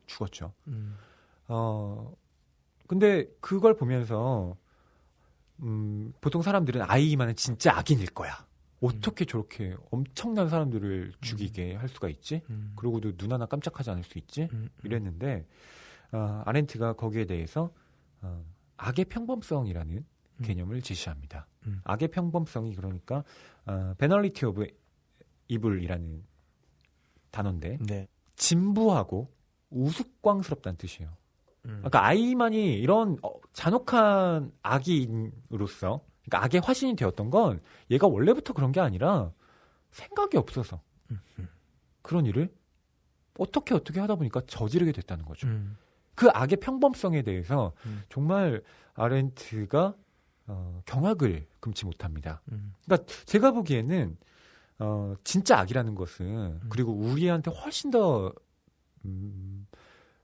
죽었죠. 근데 그걸 보면서 보통 사람들은 아이히만은 진짜 악인일 거야. 어떻게 저렇게 엄청난 사람들을 죽이게 할 수가 있지? 그러고도 눈 하나 깜짝하지 않을 수 있지? 이랬는데 아렌트가 거기에 대해서 악의 평범성이라는 개념을 제시합니다. 악의 평범성이 그러니까 배널리티 오브 이블이라는 단어인데 네. 진부하고 우스꽝스럽다는 뜻이에요. 그러니까 아이히만이 이런 잔혹한 악인으로서, 그러니까 악의 화신이 되었던 건 얘가 원래부터 그런 게 아니라 생각이 없어서 그런 일을 어떻게 하다 보니까 저지르게 됐다는 거죠. 그 악의 평범성에 대해서 정말 아렌트가 경악을 금치 못합니다. 그러니까 제가 보기에는 진짜 악이라는 것은 그리고 우리한테 훨씬 더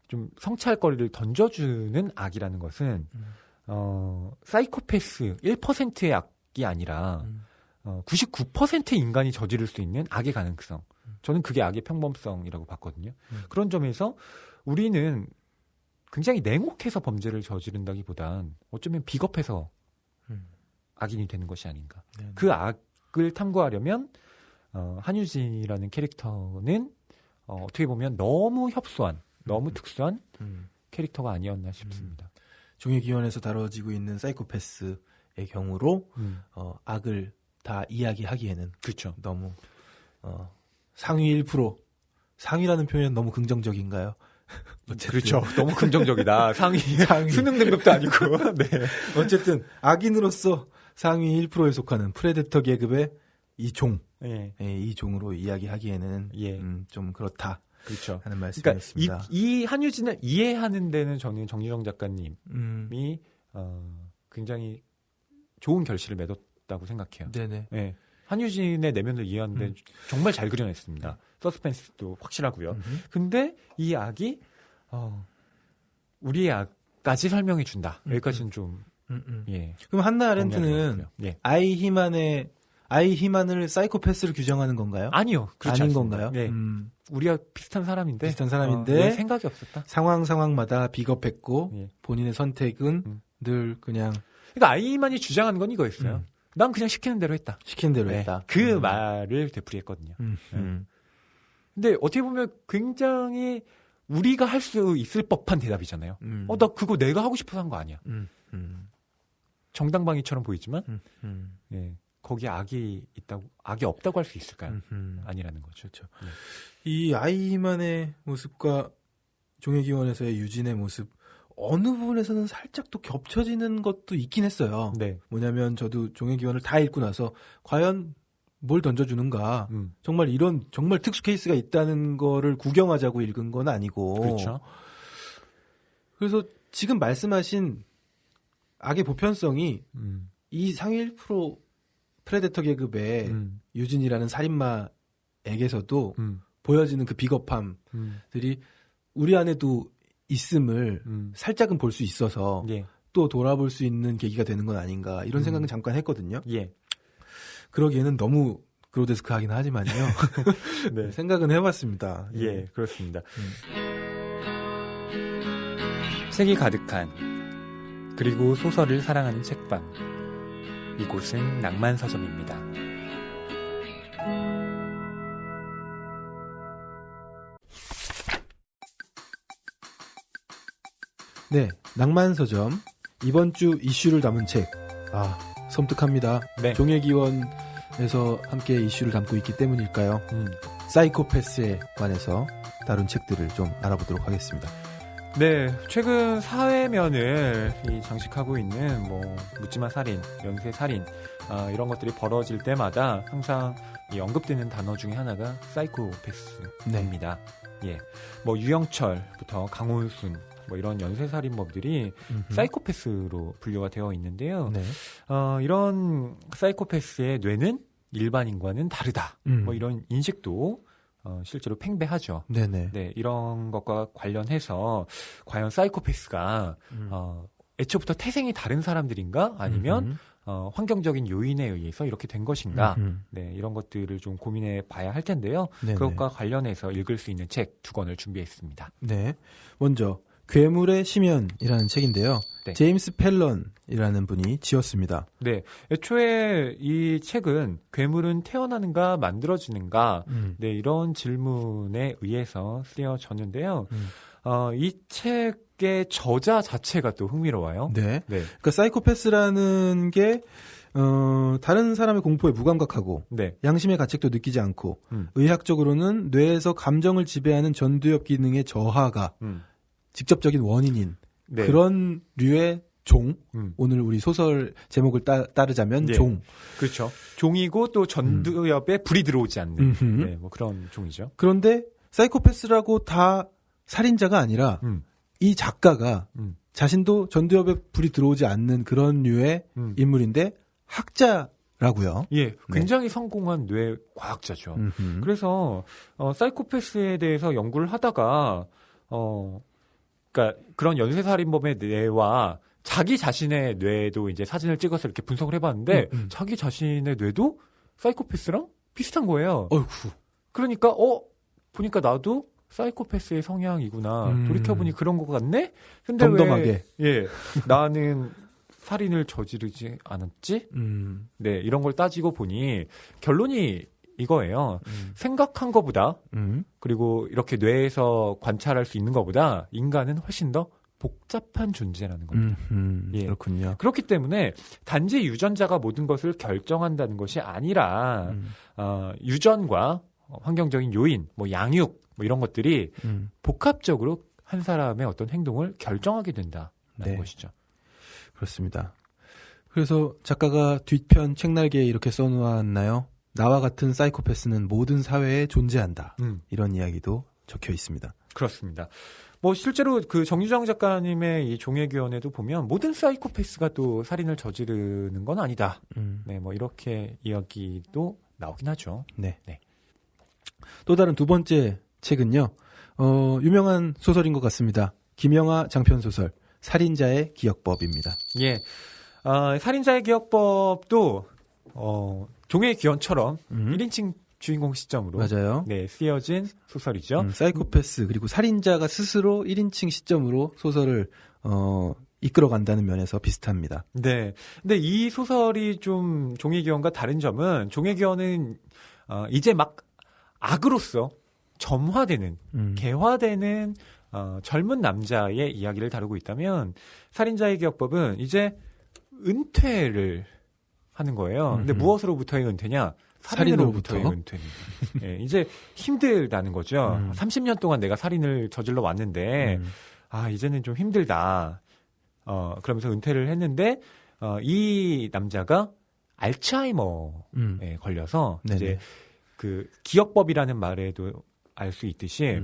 좀 성찰 거리를 던져주는 악이라는 것은 사이코패스 1%의 악이 아니라 99%의 인간이 저지를 수 있는 악의 가능성. 저는 그게 악의 평범성이라고 봤거든요. 그런 점에서 우리는 굉장히 냉혹해서 범죄를 저지른다기보단 어쩌면 비겁해서 악인이 되는 것이 아닌가. 네네. 그 악을 탐구하려면 한유진이라는 캐릭터는 어떻게 보면 너무 협소한, 너무 특수한 캐릭터가 아니었나 싶습니다. 종의기원에서 다뤄지고 있는 사이코패스의 경우로 악을 다 이야기하기에는 그렇죠. 너무 상위 1%, 상위라는 표현 너무 긍정적인가요? 그렇죠. 너무 긍정적이다. 상위. 수능 등급도 아니고. 네. 어쨌든 악인으로서 상위 1%에 속하는 프레데터 계급의 이 종, 예. 이 종으로 이야기하기에는 좀 그렇다. 그렇죠. 하는 말씀이었습니다. 그러니까 이 한유진을 이해하는 데는 저는 정유정 작가님이 굉장히 좋은 결실을 맺었다고 생각해요. 네네. 네. 한유진의 내면을 이해하는데 정말 잘 그려냈습니다. 서스펜스도 확실하고요. 근데 이 악이 우리의 악까지 설명해 준다. 여기까지는 좀 예. 그럼 한나 아렌트는 아이 히만을 사이코패스로 규정하는 건가요? 아니요. 그렇지 아닌 않습니다. 건가요? 네. 우리가 비슷한 사람인데 왜 생각이 없었다. 상황마다 비겁했고 본인의 선택은 늘 그냥 그러니까 아이만이 주장하는 건 이거였어요. 난 그냥 시키는 대로 했다. 시키는 대로 했다. 그 말을 되풀이했거든요. 근데 어떻게 보면 굉장히 우리가 할 수 있을 법한 대답이잖아요. 나 그거 내가 하고 싶어서 한 거 아니야. 정당방위처럼 보이지만 예, 거기에 악이 없다고 할 수 있을까요? 아니라는 거죠. 그렇죠. 네. 이 아이만의 모습과 종의기원에서의 유진의 모습 어느 부분에서는 살짝 또 겹쳐지는 것도 있긴 했어요. 네. 뭐냐면 저도 종의기원을 다 읽고 나서 과연 뭘 던져주는가. 정말 이런 정말 특수 케이스가 있다는 거를 구경하자고 읽은 건 아니고. 그렇죠. 그래서 지금 말씀하신 악의 보편성이 이 상위 1% 프레데터 계급의 유진이라는 살인마에게서도 보여지는 그 비겁함들이 우리 안에도 있음을 살짝은 볼 수 있어서 또 돌아볼 수 있는 계기가 되는 건 아닌가 이런 생각은 잠깐 했거든요. 예. 그러기에는 너무 그로데스크하긴 하지만요. 네. 생각은 해봤습니다. 예, 그렇습니다. 책이 가득한 그리고 소설을 사랑하는 책방. 이곳은 낭만서점입니다. 네, 낭만서점 이번 주 이슈를 담은 책. 섬뜩합니다. 네. 종의기원에서 함께 이슈를 담고 있기 때문일까요? 사이코패스에 관해서 다룬 책들을 좀 알아보도록 하겠습니다. 네, 최근 사회면을 장식하고 있는 묻지마 살인, 연쇄 살인 이런 것들이 벌어질 때마다 항상 언급되는 단어 중에 하나가 사이코패스입니다. 예, 유영철부터 강원순 이런 연쇄살인범들이 사이코패스로 분류가 되어 있는데요. 네. 이런 사이코패스의 뇌는 일반인과는 다르다. 이런 인식도 실제로 팽배하죠. 네네. 네, 이런 것과 관련해서 과연 사이코패스가 애초부터 태생이 다른 사람들인가 아니면 환경적인 요인에 의해서 이렇게 된 것인가 네, 이런 것들을 좀 고민해 봐야 할 텐데요. 네네. 그것과 관련해서 읽을 수 있는 책 2권을 준비했습니다. 네, 먼저 괴물의 심연이라는 책인데요. 네. 제임스 펠런이라는 분이 지었습니다. 네, 애초에 이 책은 괴물은 태어나는가 만들어지는가 네, 이런 질문에 의해서 쓰여졌는데요. 이 책의 저자 자체가 또 흥미로워요. 네. 그러니까 사이코패스라는 게 다른 사람의 공포에 무감각하고 양심의 가책도 느끼지 않고 의학적으로는 뇌에서 감정을 지배하는 전두엽 기능의 저하가 직접적인 원인인 그런 류의 종. 오늘 우리 소설 제목을 따르자면 종. 그렇죠. 종이고 또 전두엽에 불이 들어오지 않는 네, 그런 종이죠. 그런데 사이코패스라고 다 살인자가 아니라 이 작가가 자신도 전두엽에 불이 들어오지 않는 그런 류의 인물인데 학자라고요. 예, 굉장히 성공한 뇌 과학자죠. 그래서 사이코패스에 대해서 연구를 하다가 그러니까 그런 연쇄살인범의 뇌와 자기 자신의 뇌도 이제 사진을 찍어서 이렇게 분석을 해봤는데 자기 자신의 뇌도 사이코패스랑 비슷한 거예요. 어이구. 그러니까 보니까 나도 사이코패스의 성향이구나. 돌이켜보니 그런 것 같네? 근데 덤덤하게. 나는 살인을 저지르지 않았지? 네, 이런 걸 따지고 보니 결론이 이거예요. 생각한 것보다 그리고 이렇게 뇌에서 관찰할 수 있는 것보다 인간은 훨씬 더 복잡한 존재라는 겁니다. 예. 그렇군요. 그렇기 때문에 단지 유전자가 모든 것을 결정한다는 것이 아니라 유전과 환경적인 요인, 뭐 양육, 뭐 이런 것들이 복합적으로 한 사람의 어떤 행동을 결정하게 된다는 것이죠. 그렇습니다. 그래서 작가가 뒤편 책날개에 이렇게 써놓았나요? 나와 같은 사이코패스는 모든 사회에 존재한다. 이런 이야기도 적혀 있습니다. 그렇습니다. 뭐 실제로 그 정유정 작가님의 이 종애규언에도 보면 모든 사이코패스가 또 살인을 저지르는 건 아니다. 네, 뭐 이렇게 이야기도 나오긴 하죠. 네. 또 다른 두 번째 책은요. 유명한 소설인 것 같습니다. 김영하 장편 소설 살인자의 기억법입니다. 예. 살인자의 기억법도 종애규언처럼 1인칭 주인공 시점으로 맞아요. 네, 쓰여진 소설이죠. 사이코패스 그리고 살인자가 스스로 1인칭 시점으로 소설을 이끌어간다는 면에서 비슷합니다. 네. 근데 이 소설이 좀 종애규언과 다른 점은 종애규언은 이제 막 악으로서 점화되는 개화되는 젊은 남자의 이야기를 다루고 있다면 살인자의 기억법은 이제 은퇴를 하는 거예요. 근데 무엇으로부터의 은퇴냐? 살인으로부터의 은퇴입니다. 예, 이제 힘들다는 거죠. 30년 동안 내가 살인을 저질러 왔는데 이제는 좀 힘들다. 그러면서 은퇴를 했는데 이 남자가 알츠하이머에 걸려서 이제 그 기억법이라는 말에도 알 수 있듯이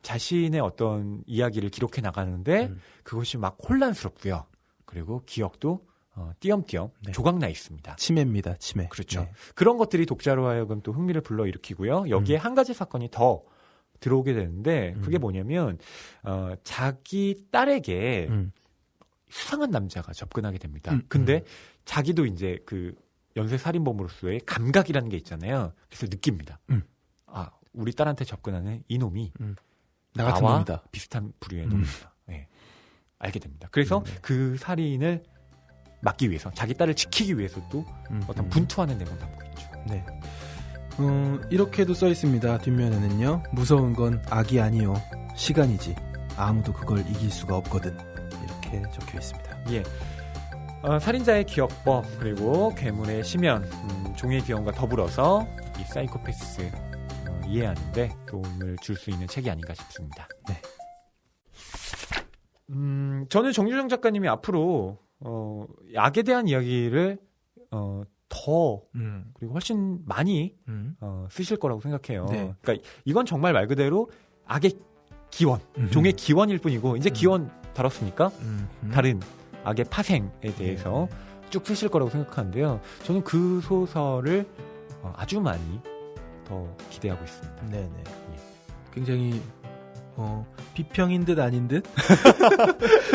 자신의 어떤 이야기를 기록해 나가는데 그것이 막 혼란스럽고요. 그리고 기억도 띄엄띄엄 조각나 있습니다. 치매입니다. 치매. 그렇죠. 네. 그런 것들이 독자로 하여금 또 흥미를 불러일으키고요. 여기에 한 가지 사건이 더 들어오게 되는데 그게 뭐냐면 자기 딸에게 수상한 남자가 접근하게 됩니다. 근데 자기도 이제 그 연쇄살인범으로서의 감각이라는 게 있잖아요. 그래서 느낍니다. 우리 딸한테 접근하는 이놈이 나 같은 나와 놈이다. 비슷한 부류의 놈이다. 네. 알게 됩니다. 그래서 그 살인을 막기 위해서 자기 딸을 지키기 위해서도 어떤 분투하는 내용 담고 있죠. 네. 이렇게도 써 있습니다. 뒷면에는요. 무서운 건 악이 아니요. 시간이지. 아무도 그걸 이길 수가 없거든. 이렇게 적혀 있습니다. 예. 살인자의 기억법 그리고 괴물의 심연, 종애규언과 더불어서 이 사이코패스 이해하는데 도움을 줄 수 있는 책이 아닌가 싶습니다. 네. 저는 정유정 작가님이 앞으로 악에 대한 이야기를 더 그리고 훨씬 많이 쓰실 거라고 생각해요. 네. 그러니까 이건 정말 말 그대로 악의 기원, 종의 기원일 뿐이고 이제 기원 다뤘으니까 다른 악의 파생에 대해서 쭉 쓰실 거라고 생각하는데요. 저는 그 소설을 아주 많이 더 기대하고 있습니다. 네네. 예. 굉장히 비평인 듯 아닌 듯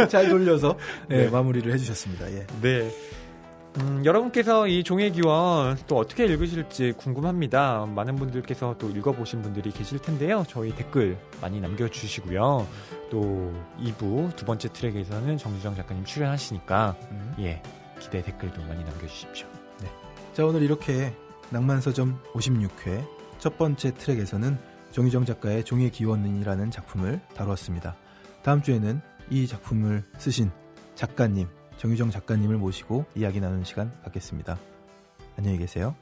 잘 돌려서 마무리를 해주셨습니다. 예. 네. 여러분께서 이 종애기원 또 어떻게 읽으실지 궁금합니다. 많은 분들께서 또 읽어보신 분들이 계실 텐데요. 저희 댓글 많이 남겨주시고요. 또 2부 두 번째 트랙에서는 정유정 작가님 출연하시니까 예, 기대 댓글도 많이 남겨주십시오. 네. 자, 오늘 이렇게 낭만서점 56회 첫 번째 트랙에서는 정유정 작가의 종애기원이라는 작품을 다루었습니다. 다음 주에는 이 작품을 쓰신 작가님 정유정 작가님을 모시고 이야기 나누는 시간 갖겠습니다. 안녕히 계세요.